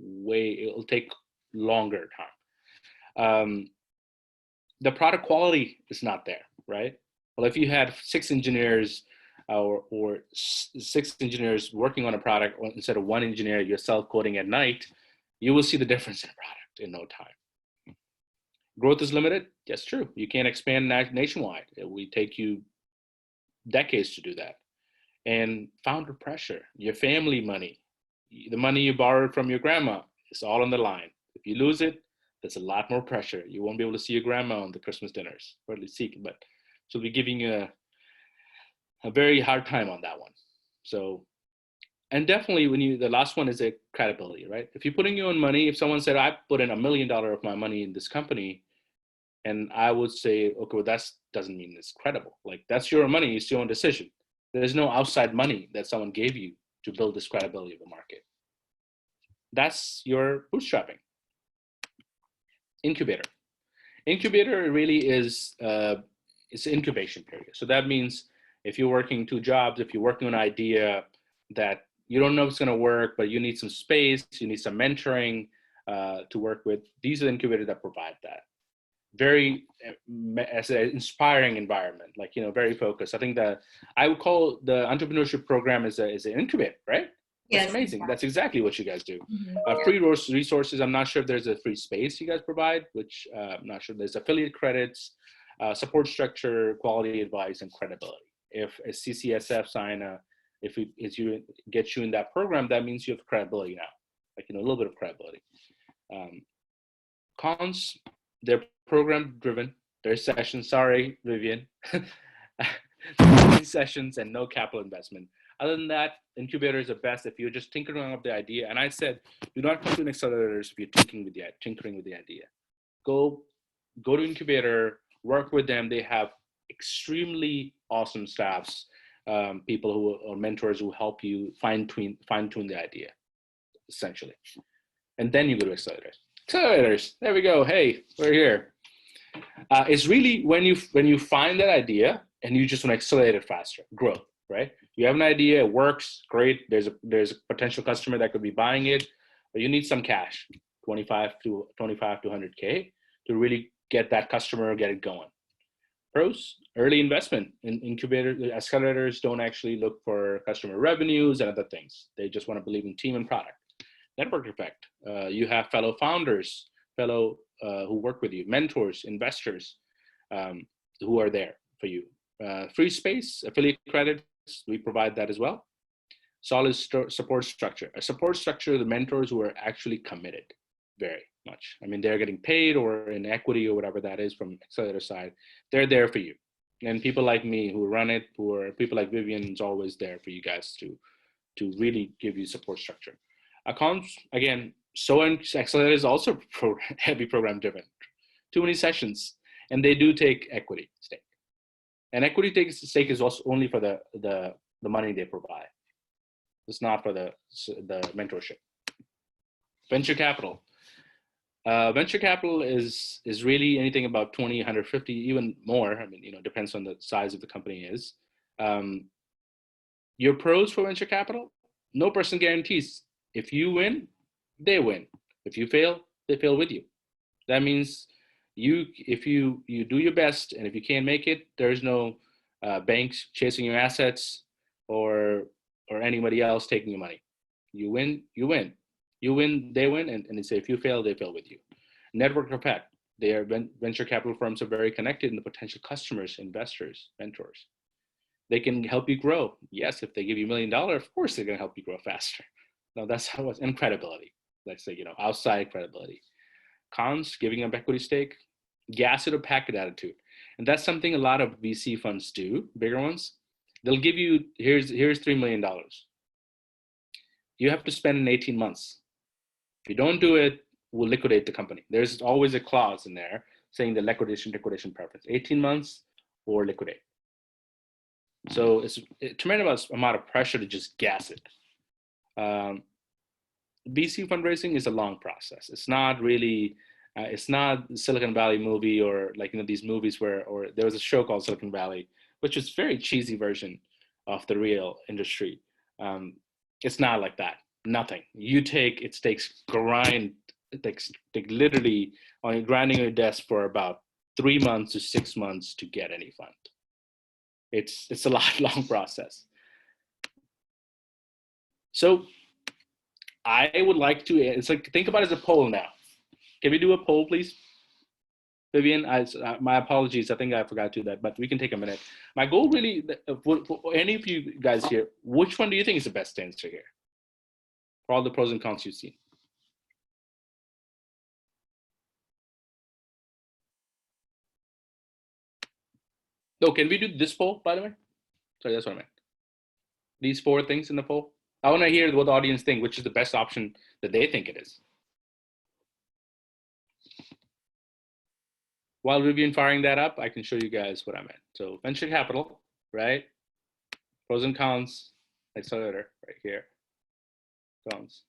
it'll take longer time. The product quality is not there, right? Well, if you had 6 engineers or 6 engineers working on a product instead of 1 engineer yourself coding at night, you will see the difference in a product in no time. Growth is limited. Yes, true. You can't expand nationwide. It will take you decades to do that. And founder pressure, your family money, the money you borrowed from your grandma is all on the line. If you lose it, there's a lot more pressure. You won't be able to see your grandma on the Christmas dinners, or at least see, but she'll be giving you a very hard time on that one. So, and definitely the last one is a credibility, right? If you're putting your own money, if someone said, I put in $1 million of my money in this company, and I would say, okay, well, that doesn't mean it's credible. Like, that's your money, it's your own decision. There's no outside money that someone gave you to build this credibility of the market. That's your bootstrapping. Incubator. Incubator really is it's an incubation period. So that means if you're working two jobs, if you're working on an idea that you don't know if it's going to work, but you need some space, you need some mentoring to work with, these are the incubators that provide that. Very as an inspiring environment, like, very focused. I think that I would call the entrepreneurship program is an incubator, right? That's Yes. amazing. That's exactly what you guys do. Mm-hmm. Free resources. I'm not sure if there's a free space you guys provide, which I'm not sure. There's affiliate credits, support structure, quality advice, and credibility. If a CCSF sign, if you get you in that program, that means you have credibility now, like, a little bit of credibility. Cons, they're program driven. There's sessions. Sorry, Vivian. Sessions and no capital investment. Other than that, incubators are best if you're just tinkering up the idea. And I said, do not come to an accelerator if you're tinkering with the idea. Go to incubator, work with them. They have extremely awesome staffs, people who are mentors who help you fine tune the idea, essentially. And then you go to accelerators. Accelerators. There we go. Hey, we're here. It's really when you find that idea and you just want to accelerate it faster, growth, right? You have an idea, it works, great. There's a potential customer that could be buying it, but you need some cash, 25 to 100K, to really get that customer, get it going. Pros, early investment in incubator. Accelerators don't actually look for customer revenues and other things. They just want to believe in team and product. Network effect. You have fellow founders, who work with you, mentors, investors, who are there for you. Free space, affiliate credits, we provide that as well. Solid support structure. A support structure, the mentors who are actually committed very much. I mean, they're getting paid or in equity or whatever that is from accelerator side. They're there for you. And people like me who run it, people like Vivian is always there for you guys to really give you support structure. Accounts, again, accelerator is also heavy program driven. Too many sessions, and they do take equity stake. And equity stake is also only for the money they provide. It's not for the mentorship. Venture capital. Venture capital is really anything about 20, 150, even more. I mean, depends on the size of the company is. Your pros for venture capital, no person guarantees. If you win, they win. If you fail, they fail with you. That means if you do your best, and if you can't make it, there's no banks chasing your assets or anybody else taking your money. You win, you win. You win, they win, and they say if you fail, they fail with you. Network effect. Venture capital firms are very connected in the potential customers, investors, mentors. They can help you grow. Yes, if they give you $1 million, of course they're going to help you grow faster. No, that's how it's, and credibility. Let's say, outside credibility. Cons, giving up equity stake, gas it or pack it attitude. And that's something a lot of VC funds do, bigger ones. They'll give you, here's $3 million. You have to spend in 18 months. If you don't do it, we'll liquidate the company. There's always a clause in there saying the liquidation preference, 18 months or liquidate. So it's a tremendous amount of pressure to just gas it. VC fundraising is a long process. It's not really, it's not Silicon Valley movie or these movies or there was a show called Silicon Valley, which is very cheesy version of the real industry. It's not like that. Nothing. It takes literally on grinding your desk for about 3 months to 6 months to get any fund. It's a long process. So I would like to, it's like, think about it as a poll now. Can we do a poll, please? Vivian, my apologies. I think I forgot to do that, but we can take a minute. My goal really, for any of you guys here, which one do you think is the best answer here? For all the pros and cons you've seen. No, can we do this poll, by the way? Sorry, that's what I meant. These 4 things in the poll. I want to hear what the audience think, which is the best option that they think it is. While Vivian firing that up, I can show you guys what I meant. So venture capital, right? Pros and cons, accelerator right here. Cons.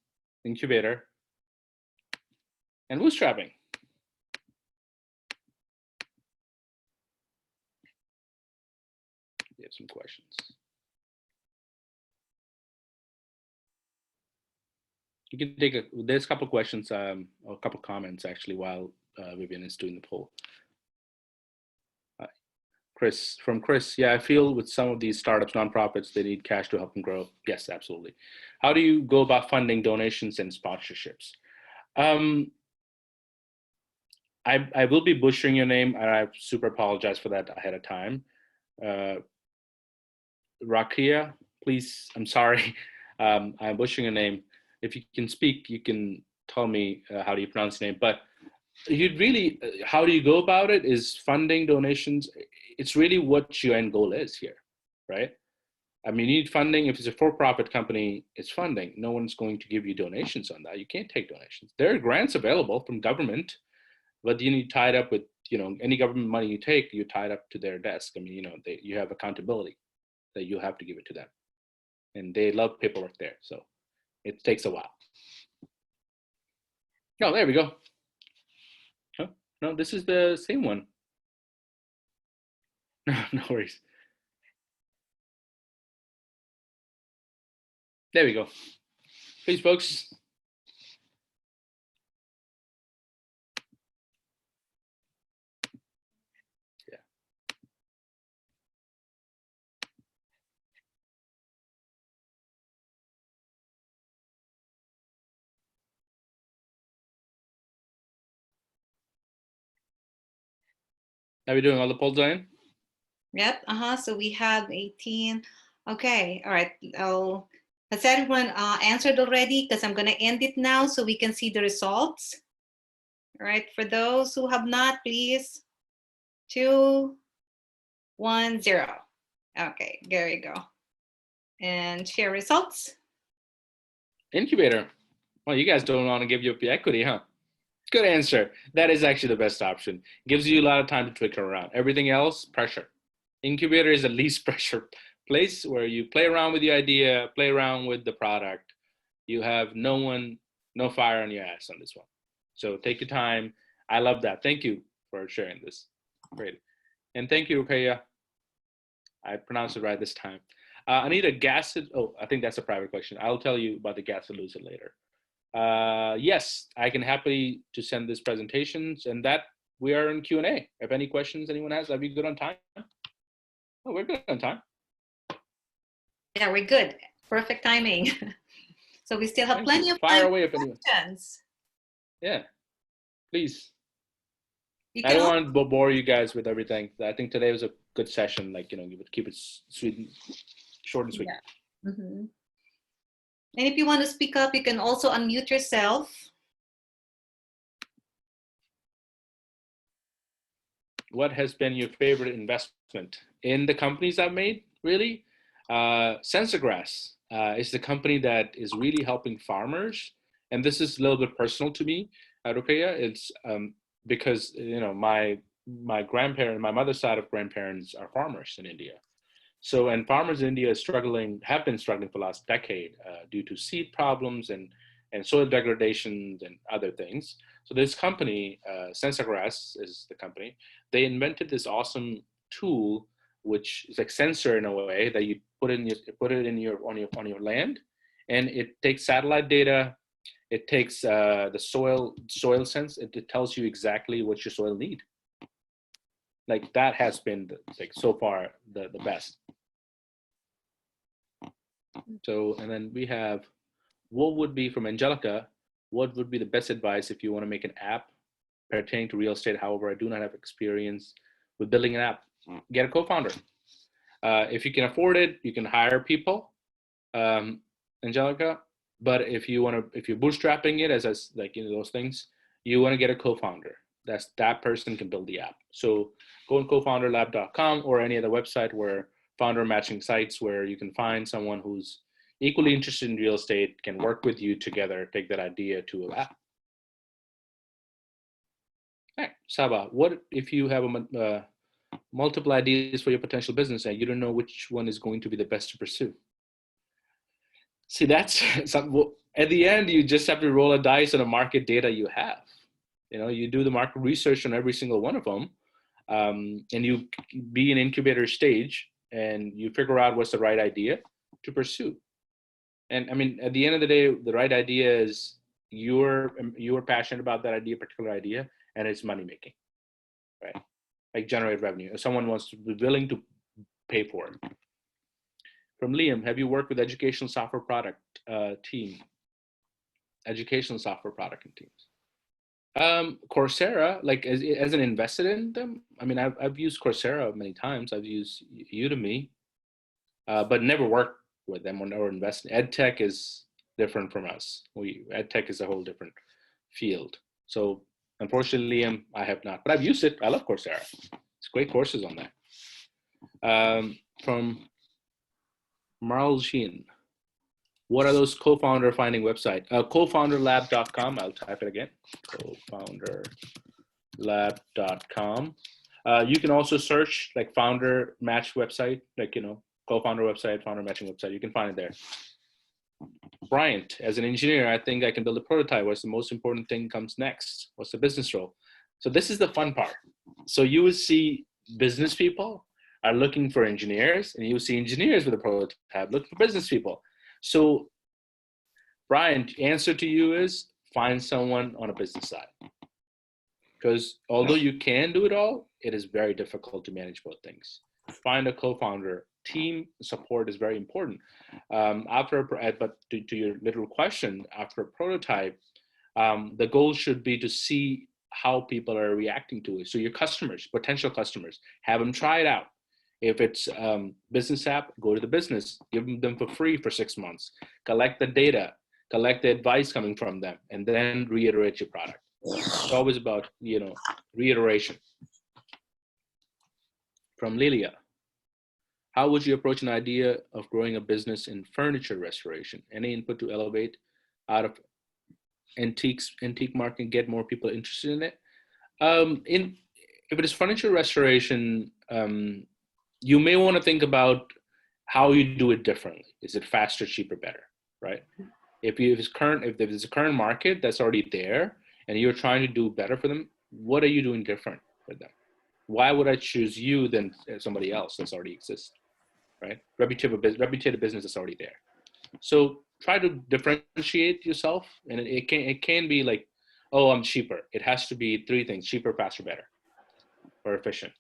Incubator, and bootstrapping. We have some questions. You can take there's a couple questions, or a couple comments actually while Vivian is doing the poll. From Chris, yeah, I feel with some of these startups, nonprofits, they need cash to help them grow. Yes, absolutely. How do you go about funding donations and sponsorships? I will be butchering your name, and I super apologize for that ahead of time. Rakia, please, I'm sorry, I'm butchering your name. If you can speak, you can tell me how do you pronounce your name, but you'd really, how do you go about it is funding donations. It's really what your end goal is here, right? I mean, you need funding. If it's a for-profit company, it's funding. No one's going to give you donations on that. You can't take donations. There are grants available from government, but you need tied up with, any government money you take, you're tied up to their desk. I mean, you have accountability that you have to give it to them. And they love paperwork there. So it takes a while. Oh, there we go. Oh, no, this is the same one. No worries. There we go. Please, folks. Yeah. Are we doing all the polls, Diane? Yep. So we have 18. Okay. All right. Has everyone answered already? Because I'm going to end it now so we can see the results. All right. For those who have not, please. 2, 1, 0. Okay. There you go. And share results. Incubator. Well, you guys don't want to give you up the equity, huh? Good answer. That is actually the best option. Gives you a lot of time to trick around. Everything else, pressure. Incubator is the least pressure place where you play around with the idea, play around with the product. You have no fire on your ass on this one. So take your time. I love that. Thank you for sharing this. Great. And thank you, Rukaya. I pronounced it right this time. I need a gas. Oh, I think that's a private question. I'll tell you about the Gasalusa later. Yes, I can happily to send this presentations, and that we are in Q&A. If any questions anyone has, are we good on time? Oh, we're good on time. Yeah, we're good. Perfect timing. So we still have plenty of time. Fire away if anyone. Questions. Yeah, please. I don't want to bore you guys with everything. I think today was a good session. Like, you would keep it sweet, short and sweet. Yeah. Mm-hmm. And if you want to speak up, you can also unmute yourself. What has been your favorite investment in the companies I've made? Really, Sensagrass is the company that is really helping farmers, and this is a little bit personal to me, Rukaya. It's because my grandparents, my mother's side of grandparents are farmers in India. So, and farmers in India have been struggling for the last decade due to seed problems and soil degradation and other things. So this company, Sensagrass is the company, they invented this awesome tool, which is like sensor in a way that you put it on your land, and it takes satellite data. It takes the soil sense. It tells you exactly what your soil need. Like that has been so far the best. So, and then we have, what would be from Angelica, what would be the best advice if you want to make an app pertaining to real estate? However, I do not have experience with building an app. Get a co-founder. If you can afford it, you can hire people, Angelica. But if you're bootstrapping it as like, those things, you want to get a co-founder. That person can build the app. So go on cofounderlab.com or any other website where founder matching sites where you can find someone who's equally interested in real estate, can work with you together, take that idea to an app. All right, Saba, what if you have multiple ideas for your potential business and you don't know which one is going to be the best to pursue? See, that's something, at the end, you just have to roll a dice on the market data you have. You do the market research on every single one of them, and you be in incubator stage, and you figure out what's the right idea to pursue. And I mean, at the end of the day, the right idea is you're passionate about that idea, particular idea, and it's money making, right? Like generate revenue. If someone wants to be willing to pay for it. From Liam, have you worked with educational software product team? Educational software product and teams. Coursera, like as an invested in them. I mean, I've used Coursera many times. I've used Udemy, but never worked with them or invest. EdTech is different from us. EdTech is a whole different field. So unfortunately, Liam, I have not, but I've used it. I love Coursera. It's great courses on that. From Marl Jean, what are those co-founder finding website? Cofounderlab.com. I'll type it again. Cofounderlab.com. You can also search like founder match website, like, co-founder website, founder matching website. You can find it there. Bryant, as an engineer, I think I can build a prototype. What's the most important thing comes next? What's the business role? So this is the fun part. So you will see business people are looking for engineers, and you see engineers with a prototype looking for business people. So Brian, answer to you is find someone on a business side. Because although you can do it all, it is very difficult to manage both things. Find a co-founder. Team support is very important. But to your little question, after a prototype, the goal should be to see how people are reacting to it. So your customers, potential customers, have them try it out. If it's business app, go to the business, give them for free for 6 months, collect the data, collect the advice coming from them, and then reiterate your product. It's always about, reiteration. From Lilia, how would you approach an idea of growing a business in furniture restoration? Any input to elevate out of antique market and get more people interested in it? If it is furniture restoration, you may want to think about how you do it differently. Is it faster, cheaper, better, right? If there's a current market that's already there and you're trying to do better for them, what are you doing different with them? Why would I choose you than somebody else that's already exists, right? Reputative business that's already there. So try to differentiate yourself, and it can be like, oh, I'm cheaper. It has to be 3 things: cheaper, faster, better, or efficient.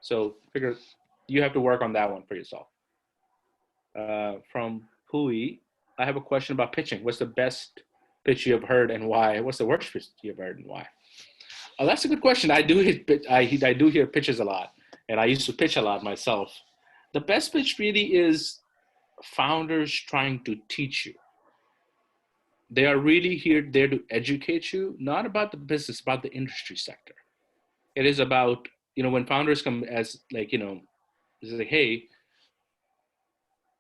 So figure you have to work on that one for yourself. From Hui, I have a question about pitching. What's the best pitch you have heard and why? What's the worst pitch you have heard and why? Oh, that's a good question. I do hear pitches a lot, and I used to pitch a lot myself. The best pitch really is founders trying to teach you. They are really there to educate you, not about the business, about the industry sector. It is about, when founders come as like, it's like, hey,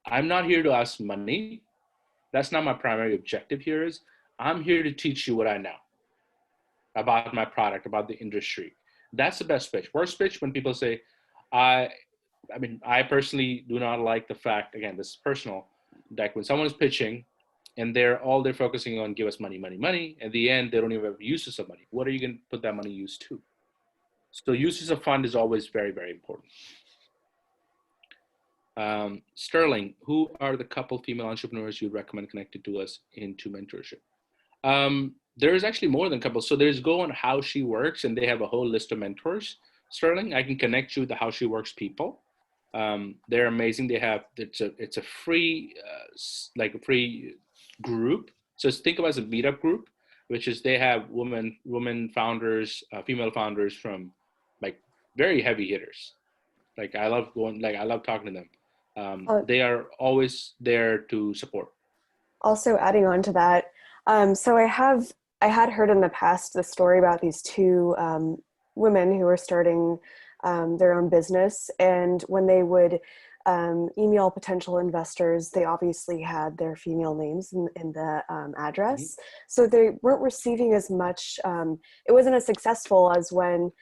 I'm not here to ask money. That's not my primary objective here. I'm here to teach you what I know about my product, about the industry. That's the best pitch. Worst pitch, when people say, I personally do not like the fact, again, this is personal, that when someone is pitching and they're focusing on give us money, money, money, at the end, they don't even have uses of money. What are you going to put that money used to? So uses of fund is always very, very important. Sterling, who are the couple female entrepreneurs you'd recommend connected to us into mentorship? There's actually more than a couple. So there's Go on How She Works, and they have a whole list of mentors. Sterling, I can connect you with the How She Works people. They're amazing. It's a free free group. So think of it as a meetup group, which is they have women founders, female founders from like very heavy hitters. Like I love talking to them. They are always there to support. Also adding on to that, so I had heard in the past the story about these 2 women who were starting their own business, and when they would email potential investors, they obviously had their female names in the address. Mm-hmm. So they weren't receiving as much, it wasn't as successful as when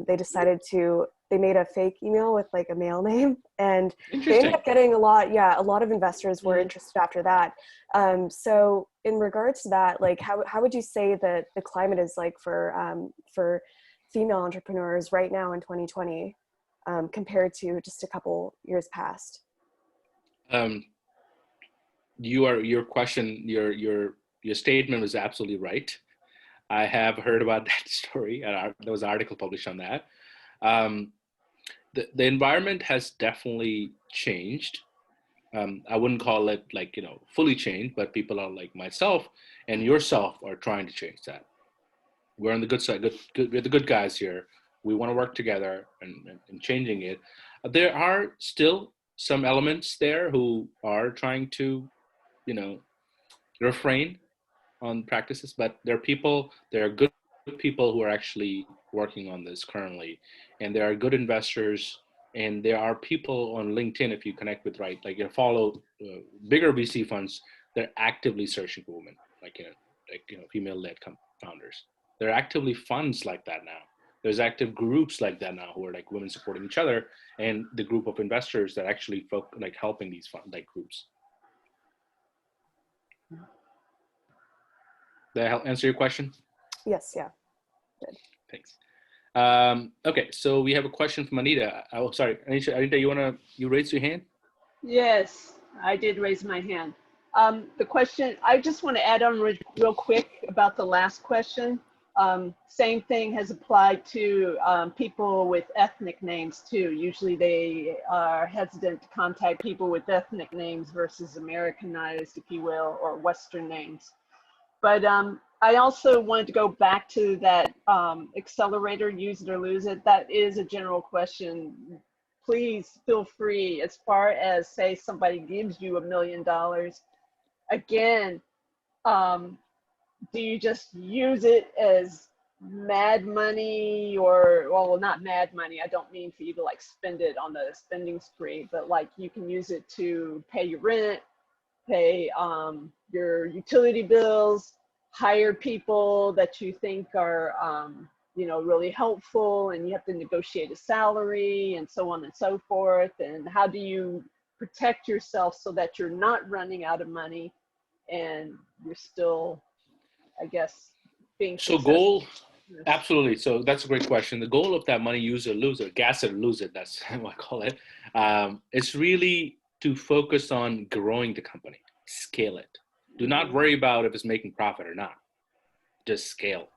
they decided to they made a fake email with like a male name, and they ended Interesting. up getting a lot of investors were interested after that. So in regards to that, like how would you say that the climate is like for female entrepreneurs right now in 2020 compared to just a couple years past? Your question, your statement was absolutely right. I have heard about that story. There was an article published on that. The environment has definitely changed. I wouldn't call it like, fully changed, but people are like myself and yourself are trying to change that. We're on the good side. We're the good guys here. We want to work together and changing it. There are still some elements there who are trying to, refrain on practices, but there are good people who are actually working on this currently, and there are good investors, and there are people on LinkedIn, if you connect with like you follow bigger VC funds, they're actively searching for women, female-led founders. There are actively funds like that now. There's active groups like that now who are like women supporting each other, and the group of investors that actually helping these groups. Did I help answer your question? Yes, yeah. Good. Thanks. Okay, so we have a question from Anita. Oh, sorry, Anita, you raised your hand? Yes, I did raise my hand. The question, I just want to add on real quick about the last question. Same thing has applied to people with ethnic names too. Usually they are hesitant to contact people with ethnic names versus Americanized, if you will, or Western names. But I also wanted to go back to that accelerator, use it or lose it. That is a general question. Please feel free, as far as say somebody gives you $1 million, again, do you just use it as mad money, or, well, not mad money, I don't mean for you to like spend it on the spending spree, but like you can use it to pay your rent, pay your utility bills, hire people that you think are really helpful, and you have to negotiate a salary and so on and so forth. And how do you protect yourself so that you're not running out of money and you're still, I guess, being successful? Absolutely. So that's a great question. The goal of that money, use it, lose it, gas it, lose it, that's what I call it. It's really to focus on growing the company, scale it. Do not worry about if it's making profit or not. Just scale.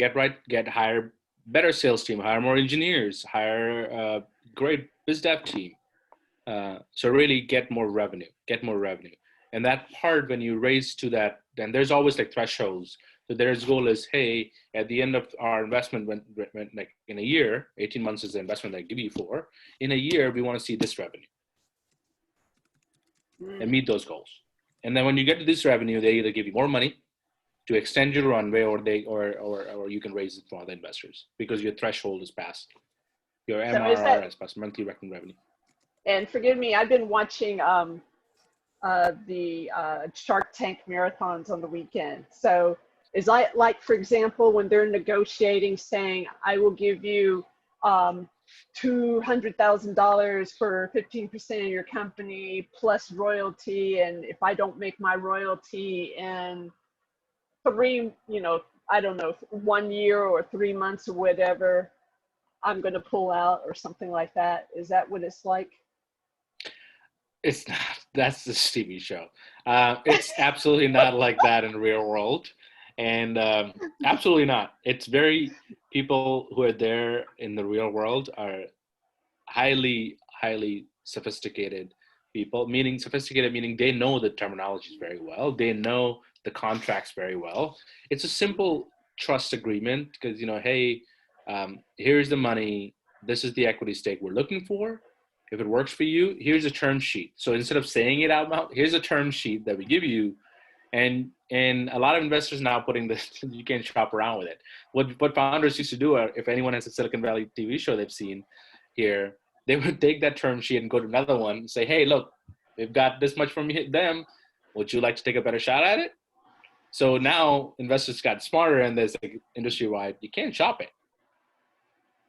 Hire better sales team, hire more engineers, hire a great biz dev team. So really get more revenue. And that part, when you raise to that, then there's always like thresholds. So their goal is, hey, at the end of our investment, when like in a year, 18 months is the investment I give you for, in a year, we want to see this revenue and meet those goals. And then when you get to this revenue, they either give you more money to extend your runway, or you can raise it from other investors because your threshold is passed. Your MRR has passed, monthly recurring revenue. And forgive me, I've been watching the Shark Tank marathons on the weekend. So is like, for example, when they're negotiating, saying, I will give you $200,000 for 15% of your company plus royalty, and if I don't make my royalty in 1 year or 3 months or whatever, I'm going to pull out, or something like that. Is that what it's like? It's not. That's the TV show. It's absolutely not like that in the real world. And absolutely not. It's people who are there in the real world are highly, highly sophisticated people, meaning they know the terminologies very well. They know the contracts very well. It's a simple trust agreement because, hey, here's the money. This is the equity stake we're looking for. If it works for you, here's a term sheet. So instead of saying it out loud, here's a term sheet that we give you. And a lot of investors now putting this, you can't shop around with it. What founders used to do, if anyone has a Silicon Valley TV show they've seen here, they would take that term sheet and go to another one and say, hey, look, we've got this much from them. Would you like to take a better shot at it? So now investors got smarter, and there's like industry-wide, you can't shop it.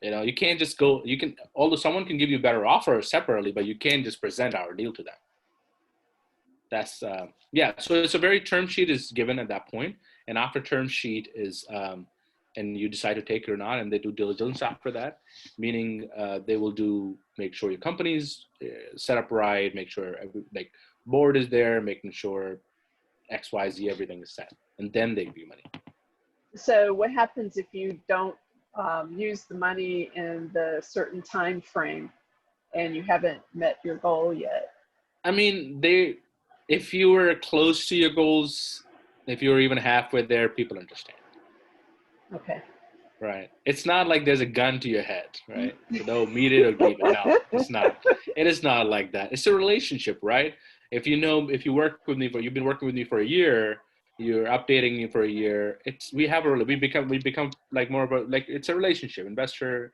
You know, you can't just go, you can, although someone can give you a better offer separately, but you can't just present our deal to them. That's, yeah, so it's a very term sheet is given at that point, and after term sheet is, and you decide to take it or not, and they do diligence after that, meaning they will make sure your company's set up right, make sure like board is there, making sure X, Y, Z, everything is set, and then they give you money. So what happens if you don't use the money in the certain time frame and you haven't met your goal yet? I mean, if you were close to your goals, if you were even halfway there, people understand. Okay. Right. It's not like there's a gun to your head, right? So no, meet it or leave it. No, it's not. It is not like that. It's a relationship, right? If you work with me you've been working with me for a year, you're updating me for a year. We become like more of a, like, it's a relationship, investor,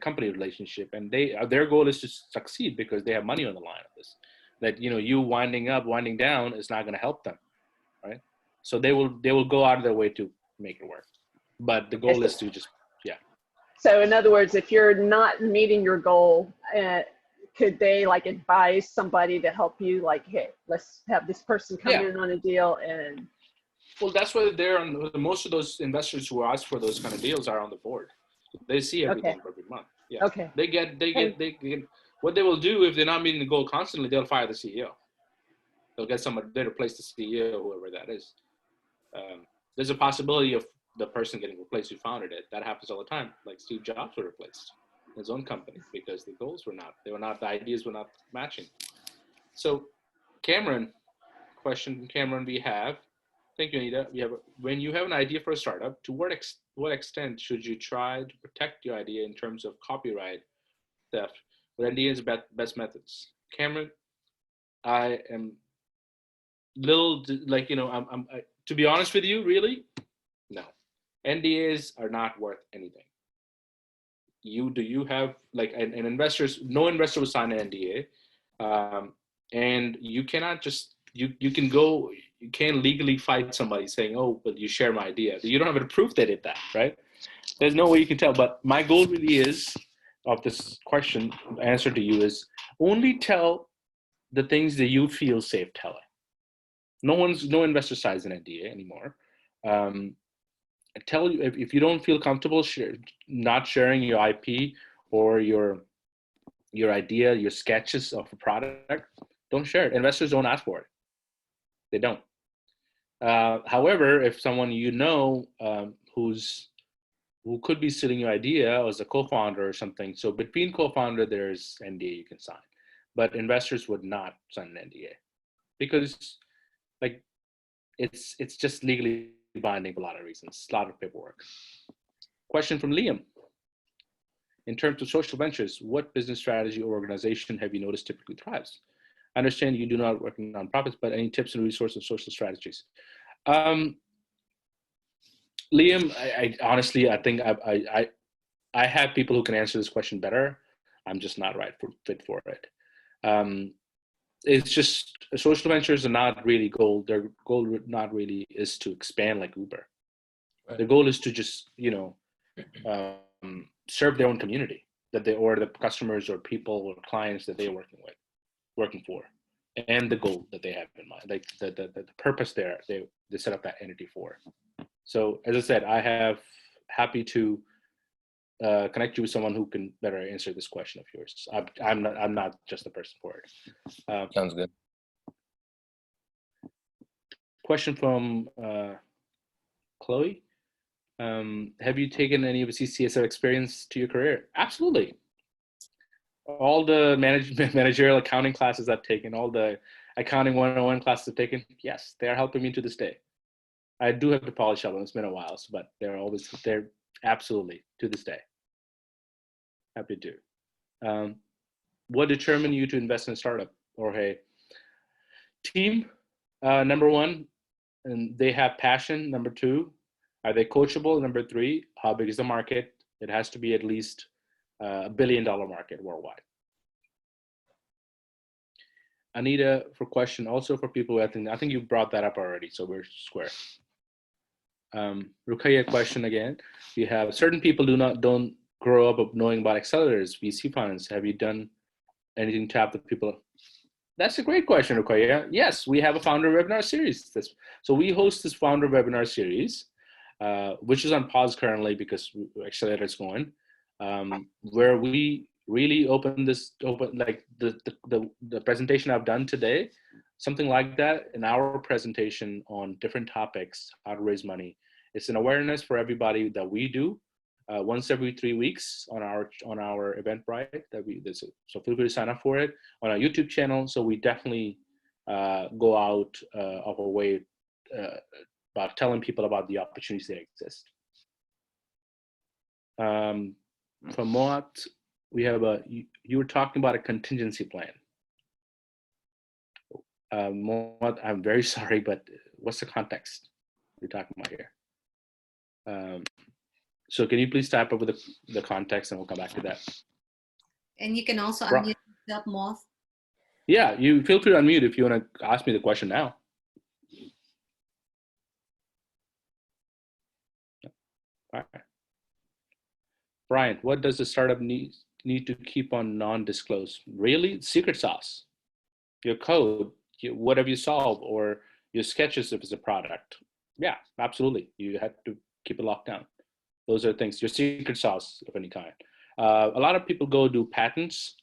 company relationship, and their goal is to succeed because they have money on the line of this. That, you know, you winding down is not going to help them, right? So they will go out of their way to make it work. But the goal is to just, yeah. So in other words, if you're not meeting your goal, could they like advise somebody to help you, like, hey, let's have this person come in on a deal? And well, that's why they're on. Most of those investors who ask for those kind of deals are on the board. They see everything every month. Yeah. Okay. They get what they will do if they're not meeting the goal constantly, they'll fire the CEO. They'll get somebody, they replace the CEO, whoever that is. There's a possibility of the person getting replaced who founded it. That happens all the time. Like Steve Jobs was replaced in his own company because the goals the ideas were not matching. So Cameron, question from Cameron we have. Thank you, Anita. When you have an idea for a startup, to what extent should you try to protect your idea in terms of copyright theft? What NDAs are best methods? Cameron, I am little, like, you know, to be honest with you, really, no. NDAs are not worth anything. Do you have, like, an investors, no investor will sign an NDA. And you cannot just, you can't legally fight somebody saying, oh, but you share my idea. You don't have any proof they did that, right? There's no way you can tell. But my goal really is, of this question, answer to you is, only tell the things that you feel safe telling. No investor signs an NDA anymore. Tell you if you don't feel comfortable not sharing your IP or your idea, your sketches of a product, don't share it. Investors don't ask for it. They don't. However, if someone who could be stealing your idea as a co-founder or something, so between co-founder there's NDA you can sign, but investors would not sign an NDA because, like, it's just legally binding for a lot of reasons, a lot of paperwork. Question from Liam. In terms of social ventures, what business strategy or organization have you noticed typically thrives? I understand you do not work in nonprofits, but any tips and resources of social strategies? Liam, I honestly, I think I have people who can answer this question better. I'm just not fit for it. It's just social ventures are not really goal. Their goal not really is to expand like Uber. Right. The goal is to just, serve their own community or the customers or people or clients that they're working for, and the goal that they have in mind, like the purpose they set up that entity for. So as I said, I have happy to connect you with someone who can better answer this question of yours. I'm not just the person for it. Sounds good. Question from Chloe. Have you taken any of the CCSF experience to your career? Absolutely. All the managerial accounting classes I've taken, all the accounting 101 classes I've taken, yes, they are helping me to this day. I do have to polish up them. It's been a while, but they're absolutely to this day. Happy to. What determined you to invest in a startup? Or hey, team, number one, and they have passion. Number two, are they coachable? Number three, how big is the market? It has to be at least $1 billion market worldwide. Anita, for question, also for people who I think you brought that up already, so we're square. Rukaya question again. We have certain people don't grow up knowing about accelerators, VC funds? Have you done anything to help the people? That's a great question, Okoye. Yes, we have a founder webinar series. So we host this founder webinar series, which is on pause currently because Accelerator is going, where we really open like the presentation I've done today, something like that, an hour presentation on different topics, how to raise money. It's an awareness for everybody that we do once every 3 weeks on our Eventbrite. So feel free to sign up for it on our YouTube channel. So we definitely go out of our way about telling people about the opportunities that exist. From Moat, we have you were talking about a contingency plan. Moat, I'm very sorry, but what's the context you're talking about here? So can you please type over the context and we'll come back to that. And you can also unmute yourself, Moth. Yeah, you feel free to unmute if you want to ask me the question now. All right. Brian, what does the startup need to keep on non-disclosed? Really? Secret sauce, your code, whatever you solve, or your sketches if it's a product. Yeah, absolutely. You have to keep it locked down. Those are things, your secret sauce of any kind. A lot of people go do patents.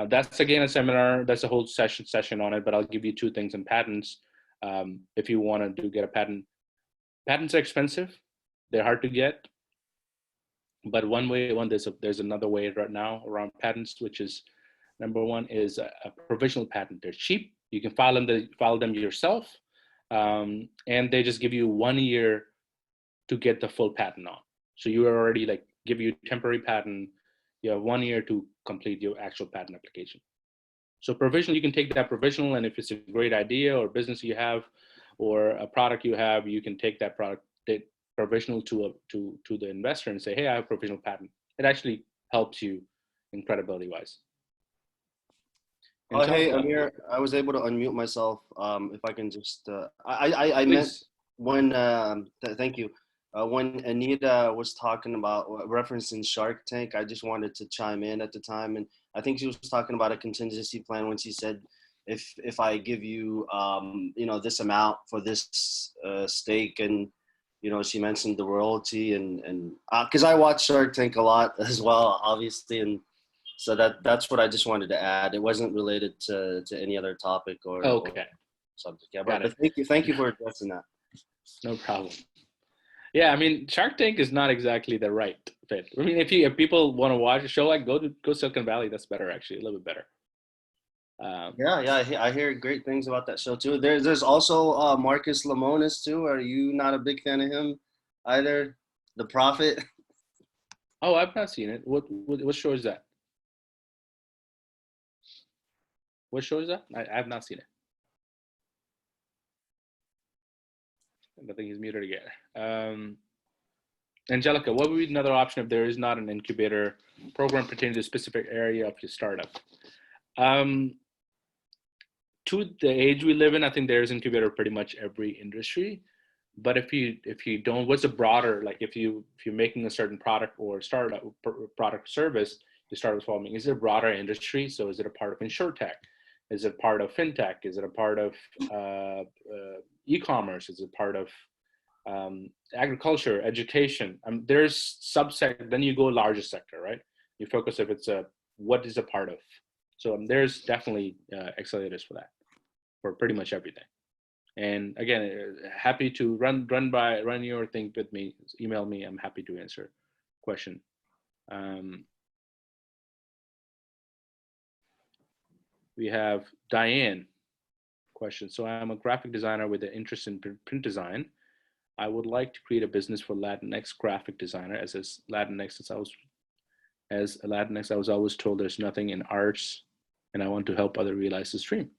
That's again a seminar, that's a whole session on it, but I'll give you 2 things in patents. If you want to get a patent, patents are expensive. They're hard to get. But there's another way right now around patents, which is number 1 is a provisional patent. They're cheap. You can file them yourself. And they just give you 1 year to get the full patent on. So you already give you a temporary patent. You have 1 year to complete your actual patent application. So provisional, you can take that provisional, and if it's a great idea or business you have or a product you have, you can take that product provisional to the investor and say, hey, I have a provisional patent. It actually helps you in credibility wise. Oh, hey, Amir, I was able to unmute myself. If I can just, I meant when, thank you. When Anita was talking about referencing Shark Tank, I just wanted to chime in at the time. And I think she was talking about a contingency plan when she said, if I give you, this amount for this stake, and, she mentioned the royalty and because I watch Shark Tank a lot as well, obviously. And so that's what I just wanted to add. It wasn't related to any other topic or, okay. or subject. Yeah, but thank you for addressing that. No problem. Yeah, I mean, Shark Tank is not exactly the right fit. I mean, if people want to watch a show, go Silicon Valley. That's better, actually, a little bit better. Yeah, I hear great things about that show too. There's also Marcus Lemonis too. Are you not a big fan of him either? The Prophet. Oh, I've not seen it. What show is that? What show is that? I have not seen it. I think he's muted again. Angelica, what would be another option if there is not an incubator program pertaining to a specific area of your startup? To the age we live in, I think there's incubator pretty much every industry. But if you don't, what's a broader, like if you're making a certain product or startup product service, the startup forming, is it a broader industry? So is it a part of insurtech? Is it part of fintech? Is it a part of e-commerce? Is it part of agriculture, education? There's subsect. Then you go larger sector, right? You focus if it's what is a part of. So there's definitely accelerators for that, for pretty much everything. And again, happy to run your thing with me. Email me. I'm happy to answer question. We have Diane question. So I'm a graphic designer with an interest in print design. I would like to create a business for Latinx graphic designer. As a Latinx, I was always told there's nothing in arts, and I want to help others realize this dream.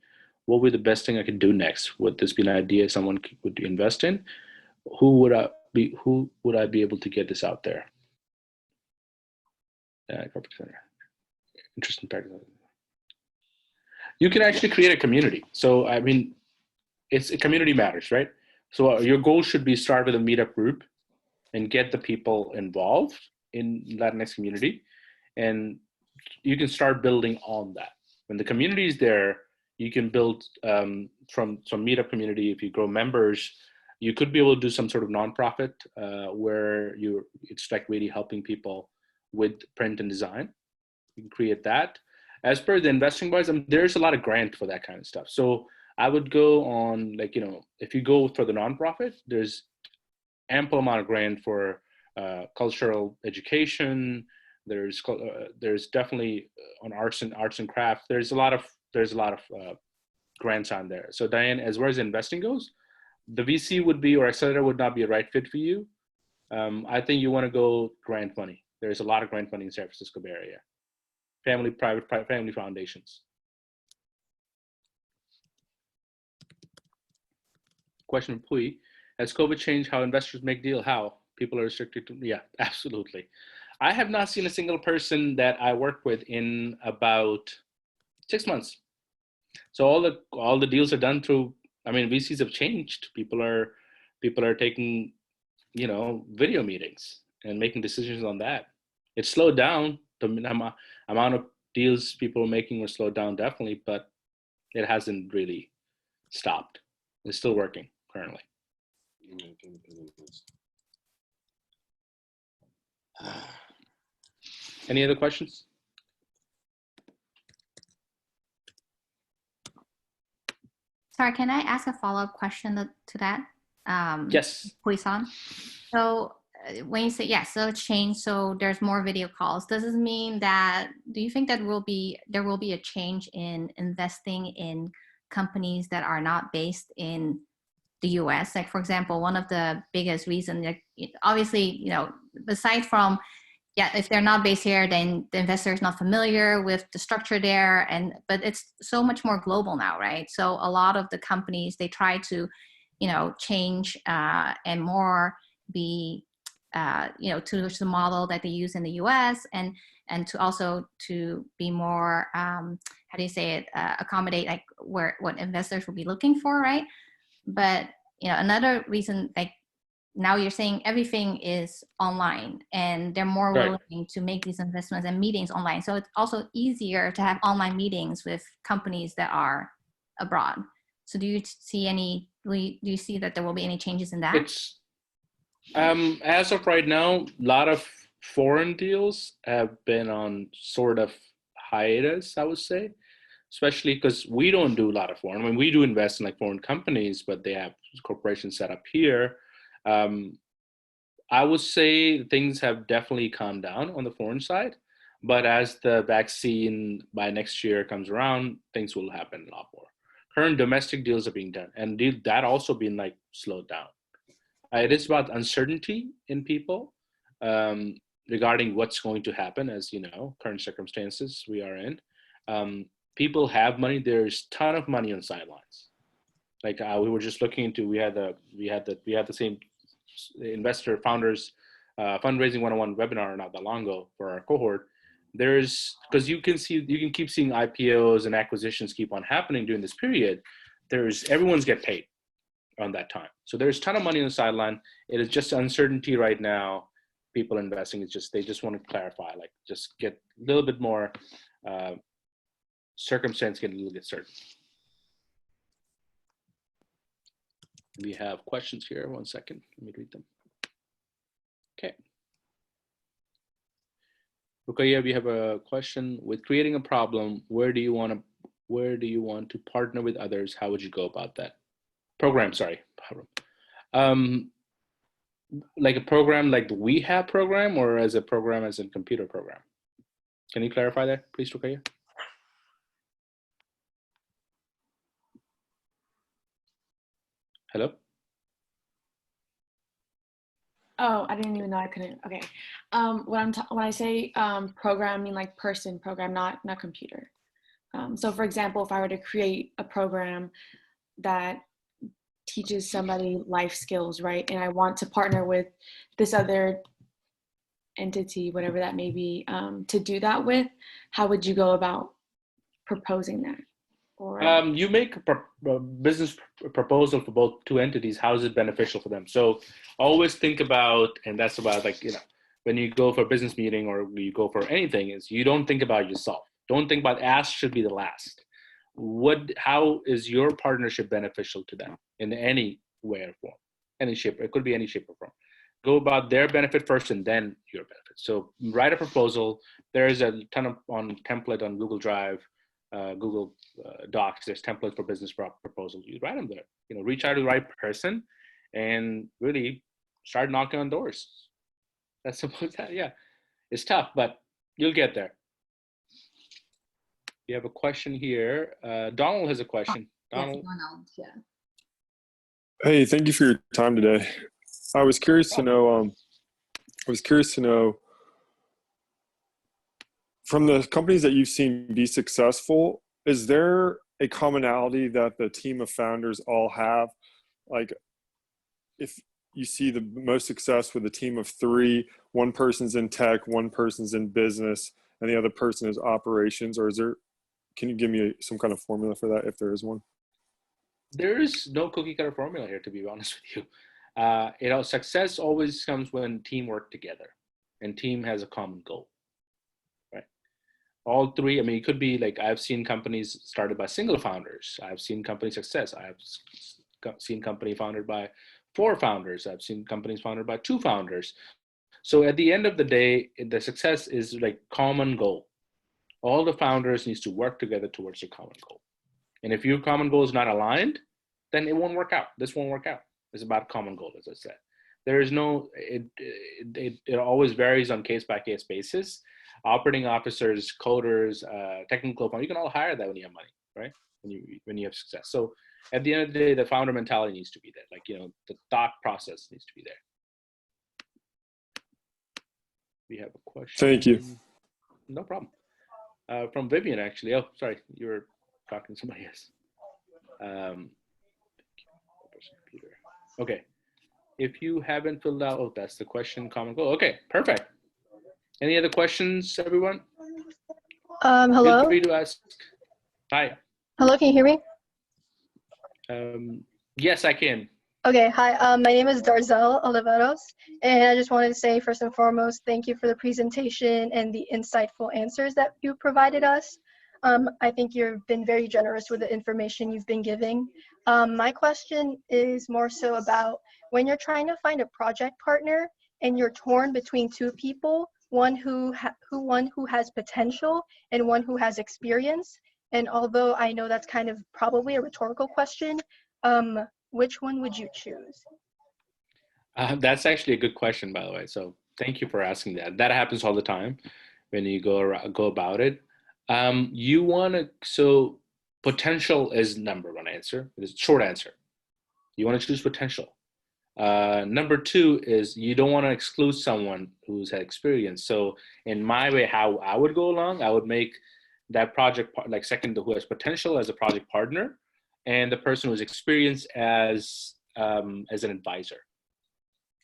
What would be the best thing I could do next? Would this be an idea someone would invest in? Who would I be able to get this out there? Interesting practice. You can actually create a community. So I mean, it's a community matters, right? So your goal should be start with a meetup group and get the people involved in Latinx community, and you can start building on that. When the community is there, you can build from meetup community. If you grow members, you could be able to do some sort of nonprofit where it's like really helping people with print and design. You can create that. As per the investing wise, there's a lot of grant for that kind of stuff. So I would go on, like, if you go for the nonprofit, there's ample amount of grant for cultural education. There's definitely on arts and crafts. There's a lot of grants on there. So Diane, as far as investing goes, the VC would be, or accelerator would not be a right fit for you. I think you want to go grant money. There's a lot of grant money in San Francisco Bay Area. Private family foundations. Question from Pui. Has COVID changed how investors make deal? How? People are restricted to, yeah, absolutely. I have not seen a single person that I work with in about 6 months. So all the deals are done through, VCs have changed. People are taking, video meetings and making decisions on that. It's slowed down. The amount of deals people are making were slowed down, definitely, but it hasn't really stopped. It's still working currently. Any other questions? Sorry, can I ask a follow-up question to that? Yes. Puisan. So when you say, so it's changed, so there's more video calls, does this mean that, do you think that there will be a change in investing in companies that are not based in the US? Like, for example, one of the biggest reasons, obviously, aside from, if they're not based here, then the investor is not familiar with the structure there, but it's so much more global now, right? So a lot of the companies, they try to, change and more be, to the model that they use in the US, and to also to be more, accommodate like what investors will be looking for, right? But another reason, like now you're saying everything is online, and they're more willing to make these investments and meetings online. So it's also easier to have online meetings with companies that are abroad. So do you see that there will be any changes in that? It's as of right now, a lot of foreign deals have been on sort of hiatus, I would say, especially because we don't do a lot of foreign. We do invest in like foreign companies, but they have corporations set up here. I would say things have definitely calmed down on the foreign side, but as the vaccine by next year comes around, things will happen a lot more. Current domestic deals are being done, and that also been like slowed down. It is about uncertainty in people regarding what's going to happen, as current circumstances we are in. People have money. There's a ton of money on sidelines. Like we were just looking into, we had the same investor founders fundraising 101 webinar not that long ago for our cohort. Because you can keep seeing IPOs and acquisitions keep on happening during this period. Everyone's get paid on that time. So there's a ton of money on the sideline. It is just uncertainty right now. People investing, they just want to clarify, like just get a little bit more circumstance, get a little bit certain. We have questions here. 1 second. Let me read them. Okay. Rukaya, we have a question. With creating a problem, where do you want to partner with others? How would you go about that? Program. Like a program like the We Have program, or as a program as a computer program? Can you clarify that, please, Rukaya? Hello? Oh, I didn't even know I couldn't. Okay. When I say program, I mean like person program, not computer. So for example, if I were to create a program that teaches somebody life skills, right? And I want to partner with this other entity, whatever that may be, to do that with, how would you go about proposing that? Or you make a business proposal for both two entities. How is it beneficial for them? So always think about, and that's about like, when you go for a business meeting or you go for anything is you don't think about yourself. Don't think about ask should be the last. How is your partnership beneficial to them in any way or form, any shape? It could be any shape or form. Go about their benefit first and then your benefit. So write a proposal. There is a ton of template on Google Drive, Google Docs. There's templates for business proposals. You write them there. Reach out to the right person and really start knocking on doors. That's simple as that. Yeah, it's tough, but you'll get there. You have a question here. Donald has a question. Donald. Yes, Donald, yeah. Hey, thank you for your time today. I was curious to know. From the companies that you've seen be successful, is there a commonality that the team of founders all have? Like, if you see the most success with a team of 3, one person's in tech, one person's in business, and the other person is operations, or can you give me some kind of formula for that if there is one? There is no cookie cutter formula here, to be honest with you. Success always comes when team work together and team has a common goal, right? All 3, it could be like, I've seen companies started by single founders. I've seen company success. I've seen company founded by 4 founders. I've seen companies founded by 2 founders. So at the end of the day, the success is like common goal. All the founders needs to work together towards a common goal. And if your common goal is not aligned, then it won't work out. This won't work out. It's about common goal, as I said. There is no, it always varies on case-by-case basis. Operating officers, coders, technical, you can all hire that when you have money, right? When you have success. So at the end of the day, the founder mentality needs to be there. Like, the thought process needs to be there. We have a question. Thank you. No problem. From Vivian, actually. Oh, sorry, you were talking to somebody else. Okay. If you haven't filled out, oh, that's the question, common goal. Okay, perfect. Any other questions, everyone? Hello? Feel free to ask. Hi. Hello, can you hear me? Yes, I can. Okay, hi. My name is Darzel Oliveros, and I just wanted to say, first and foremost, thank you for the presentation and the insightful answers that you provided us. I think you've been very generous with the information you've been giving. My question is more so about when you're trying to find a project partner and you're torn between 2 people, one who has potential and one who has experience. And although I know that's kind of probably a rhetorical question, which one would you choose? That's actually a good question, by the way. So thank you for asking that. That happens all the time when you go about it. So potential is number 1 answer. It's a short answer. You want to choose potential. Number 2 is you don't want to exclude someone who's had experience. So in my way, how I would go along, I would make that project like second who has potential as a project partner, and the person who's experienced as an advisor.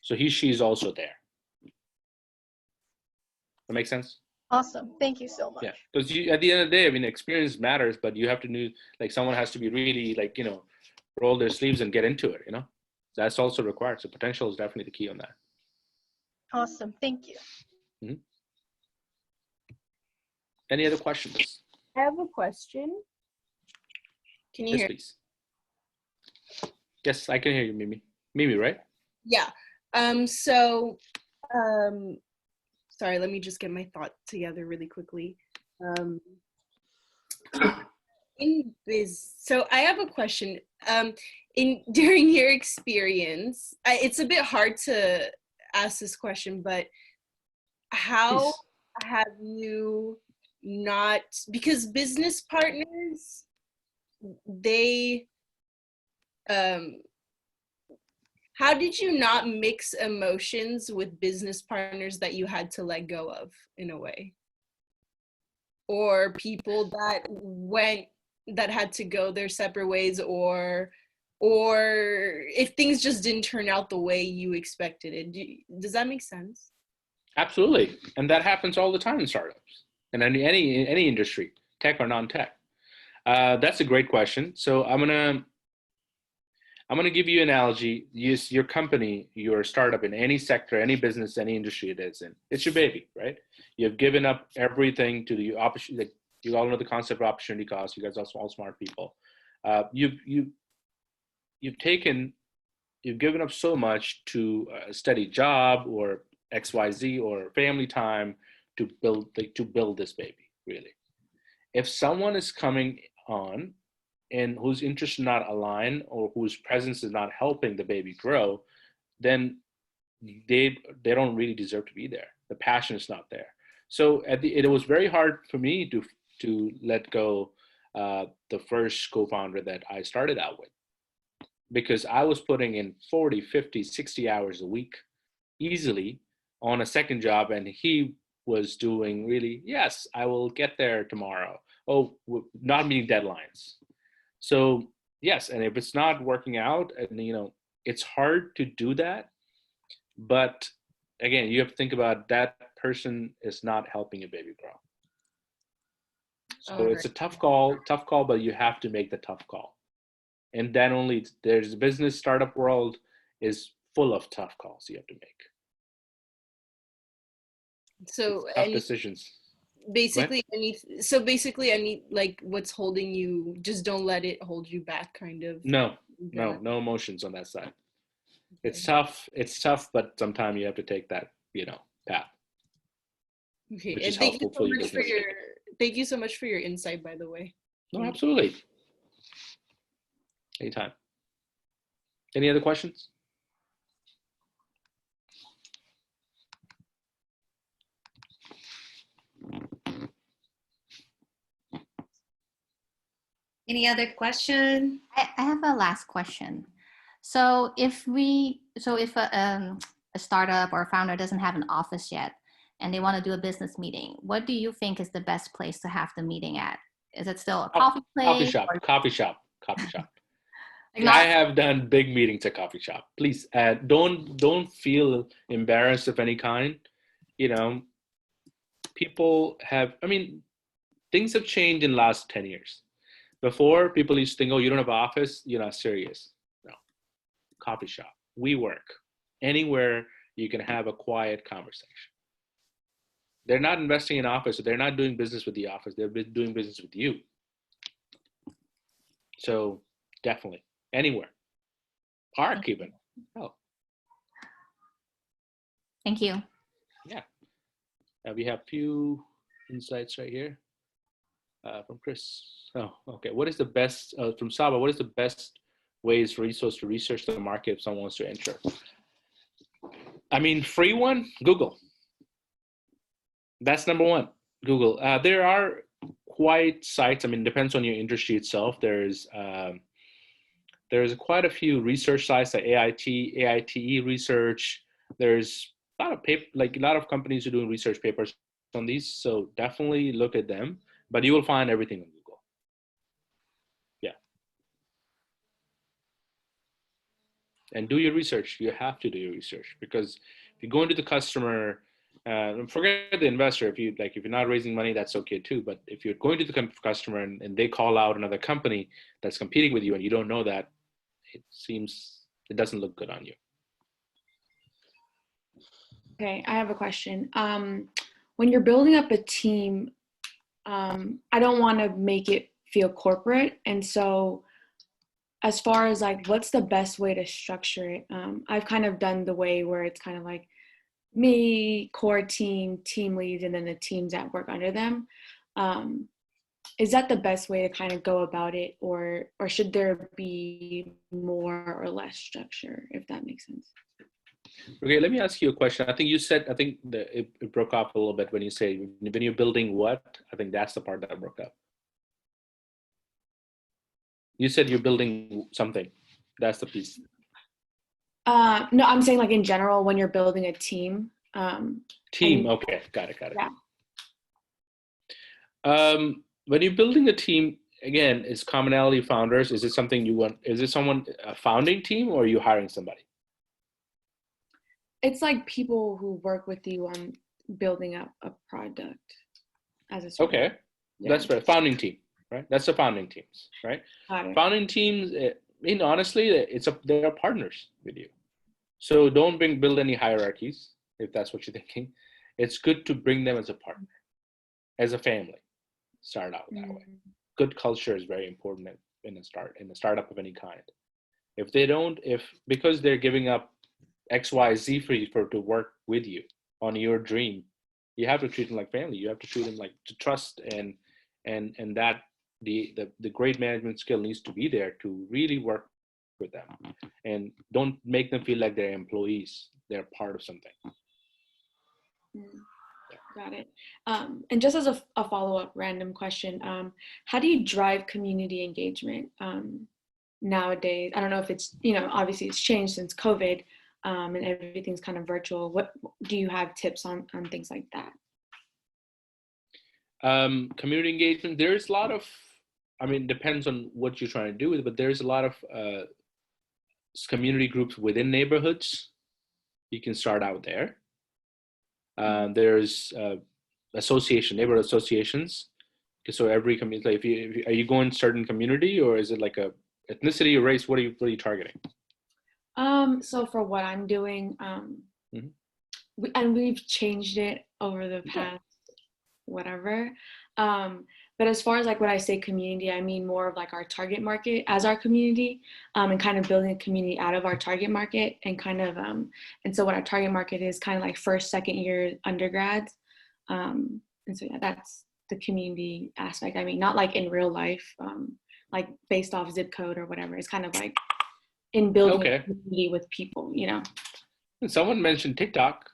So she's also there. That makes sense? Awesome. Thank you so much. Yeah, because at the end of the day, experience matters, but you have to know, like, someone has to be really roll their sleeves and get into it. That's also required. So potential is definitely the key on that. Awesome. Thank you. Mm-hmm. Any other questions? I have a question. Can you hear? Please. Yes, I can hear you, Mimi. Mimi, right? Yeah. Sorry, let me just get my thought together really quickly. So I have a question. During your experience, it's a bit hard to ask this question, but how have you not, because business partners, they, how did you not mix emotions with business partners that you had to let go of in a way? Or people that had to go their separate ways, or if things just didn't turn out the way you expected it. Does that make sense? Absolutely. And that happens all the time in startups and any industry, tech or non-tech. That's a great question. So I'm I'm going to give you an analogy. Use your company, your startup in any sector, any business, any industry it is in. It's your baby, right? You've given up everything to the opportunity. You all know the concept of opportunity cost. You guys are all smart people. You've given up so much to a steady job or XYZ or family time to build this baby, really. If someone is coming on and whose interests are not aligned or whose presence is not helping the baby grow, then they don't really deserve to be there. The passion is not there. So it was very hard for me to let go the first co-founder that I started out with, because I was putting in 40, 50, 60 hours a week easily on a second job, and he was doing really, yes, I will get there tomorrow. Oh, not meeting deadlines. So yes, and if it's not working out, and it's hard to do that. But again, you have to think about that person is not helping a baby grow. So it's a tough call, but you have to make the tough call. And then only there's a business startup world is full of tough calls you have to make. So tough decisions. Basically, like what's holding you, just don't let it hold you back, kind of. No emotions on that side. Okay. It's tough, but sometimes you have to take that, path. Okay, which and is helpful for your business. Thank you so much for your insight, by the way. No, absolutely. Anytime. Any other questions? Any other question? I have a last question. So if a startup or a founder doesn't have an office yet and they want to do a business meeting, what do you think is the best place to have the meeting at? Is it still a coffee place? Coffee shop. I have done big meetings at coffee shop. Please don't feel embarrassed of any kind. People things have changed in the last 10 years. Before, people used to think, oh, you don't have an office, you're not serious. No. Coffee shop. We work. Anywhere you can have a quiet conversation. They're not investing in office, so they're not doing business with the office. They're doing business with you. So definitely, anywhere. Park even. Oh. Thank you. Yeah. We have a few insights right here. From Chris. Oh, okay. What is the best, from Saba, what is the best ways resource to research the market if someone wants to enter? Free one, Google. That's number one, Google. There are quite sites, depends on your industry itself. There's quite a few research sites like AITE research. There's a lot of a lot of companies are doing research papers on these. So definitely look at them. But you will find everything on Google. Yeah. And do your research. You have to do your research, because if you go into the customer, forget the investor. If you're not raising money, that's okay too. But if you're going to the customer and they call out another company that's competing with you and you don't know that, it doesn't look good on you. Okay, I have a question. When you're building up a team, I don't want to make it feel corporate. And so as far as what's the best way to structure it? I've kind of done the way where it's kind of like me, core team leads, and then the teams that work under them. Is that the best way to kind of go about it? Or should there be more or less structure, if that makes sense? Okay, let me ask you a question. I think it broke off a little bit when you say, when you're building what? I think that's the part that broke up. You said you're building something. That's the piece. No, I'm saying in general, when you're building a team. Okay, got it. Yeah. When you're building a team, again, is commonality founders? Is it something you want? Is it a founding team, or are you hiring somebody? It's people who work with you on building up a product as a startup. Okay, yeah. That's right. Founding team, right? That's the founding teams, right? Founding teams, honestly, they're partners with you. So don't build any hierarchies if that's what you're thinking. It's good to bring them as a partner, as a family. Start out that way. Good culture is very important in a startup of any kind. If they don't, because they're giving up X, Y, Z for you to work with you on your dream, you have to treat them like family. You have to treat them like to trust and that the great management skill needs to be there to really work with them, and don't make them feel like they're employees. They're part of something. Got it. And just as a follow-up random question, how do you drive community engagement nowadays? I don't know if it's, obviously it's changed since COVID and everything's kind of virtual. What do you have tips on things like that? Community engagement, there's a lot of, depends on what you're trying to do with it, but there's a lot of community groups within neighborhoods. You can start out there. There's neighborhood associations. So every community, like are you going certain community, or is it like a ethnicity or race? What are you targeting? So for what I'm doing, we've changed it over the past whatever. But as far as like when I say community, I mean more of like our target market as our community, and kind of building a community out of our target market, and kind of, and so what our target market is kind of like first, second year undergrads. And so yeah, that's the community aspect. Not like in real life, like based off zip code or whatever. It's kind of like in building a community with people, And someone mentioned TikTok.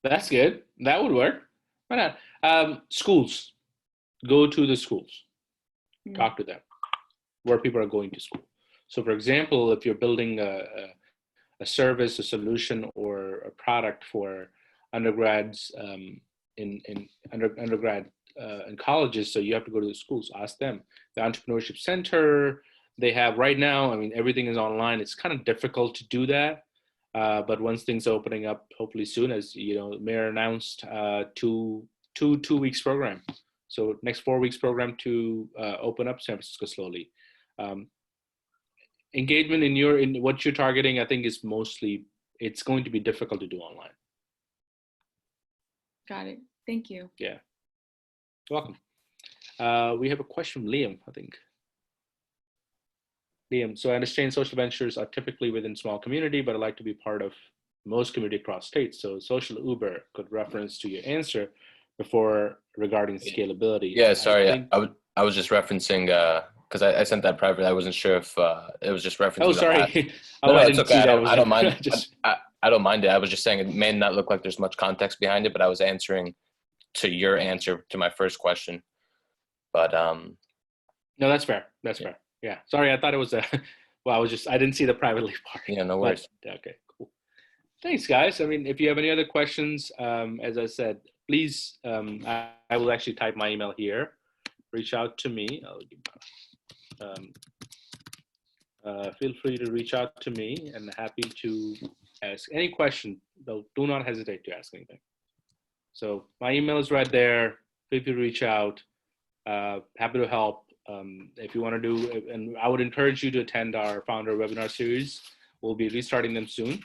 That's good. That would work. Why not? Schools. Go to the schools, talk to them, where people are going to school. So for example, if you're building a service, a solution, or a product for undergrads in colleges, so you have to go to the schools, ask them. The Entrepreneurship Center, they have right now, everything is online. It's kind of difficult to do that. But once things are opening up, hopefully soon, as Mayor announced, two weeks program. So next 4 weeks program to open up San Francisco slowly. Engagement in what you're targeting, I think, is mostly, it's going to be difficult to do online. Got it. Thank you. Yeah. You're welcome. We have a question from Liam, I think. Liam, so I understand social ventures are typically within small community, but I'd like to be part of most community across states. So social Uber could reference to your answer before regarding scalability. Yeah, sorry, I was just referencing because I sent that private. I wasn't sure if it was just referencing. Oh, sorry. No, it's okay. I don't mind. I don't mind it. I was just saying it may not look like there's much context behind it, but I was answering to your answer to my first question. But no, that's fair. That's fair. Yeah. Sorry, I thought it was a. Well, I didn't see the privately part. Yeah, no worries. But, okay, cool. Thanks, guys. If you have any other questions, as I said, please, I will actually type my email here. Reach out to me. Feel free to reach out to me, and happy to ask any question. Though, do not hesitate to ask anything. So my email is right there. Feel free to reach out. Happy to help. If you want to do, and I would encourage you to attend our founder webinar series. We'll be restarting them soon,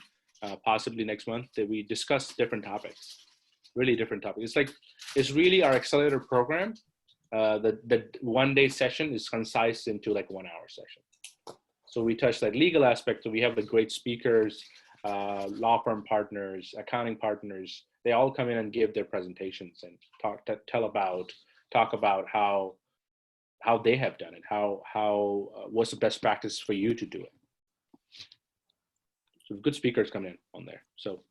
possibly next month, that we discuss different topics, really different topics. It's really our accelerator program. The 1 day session is concise into like 1 hour session. So we touch that legal aspect. So we have the great speakers, law firm partners, accounting partners. They all come in and give their presentations and talk about how they have done it, what's the best practice for you to do it. So good speakers come in on there. So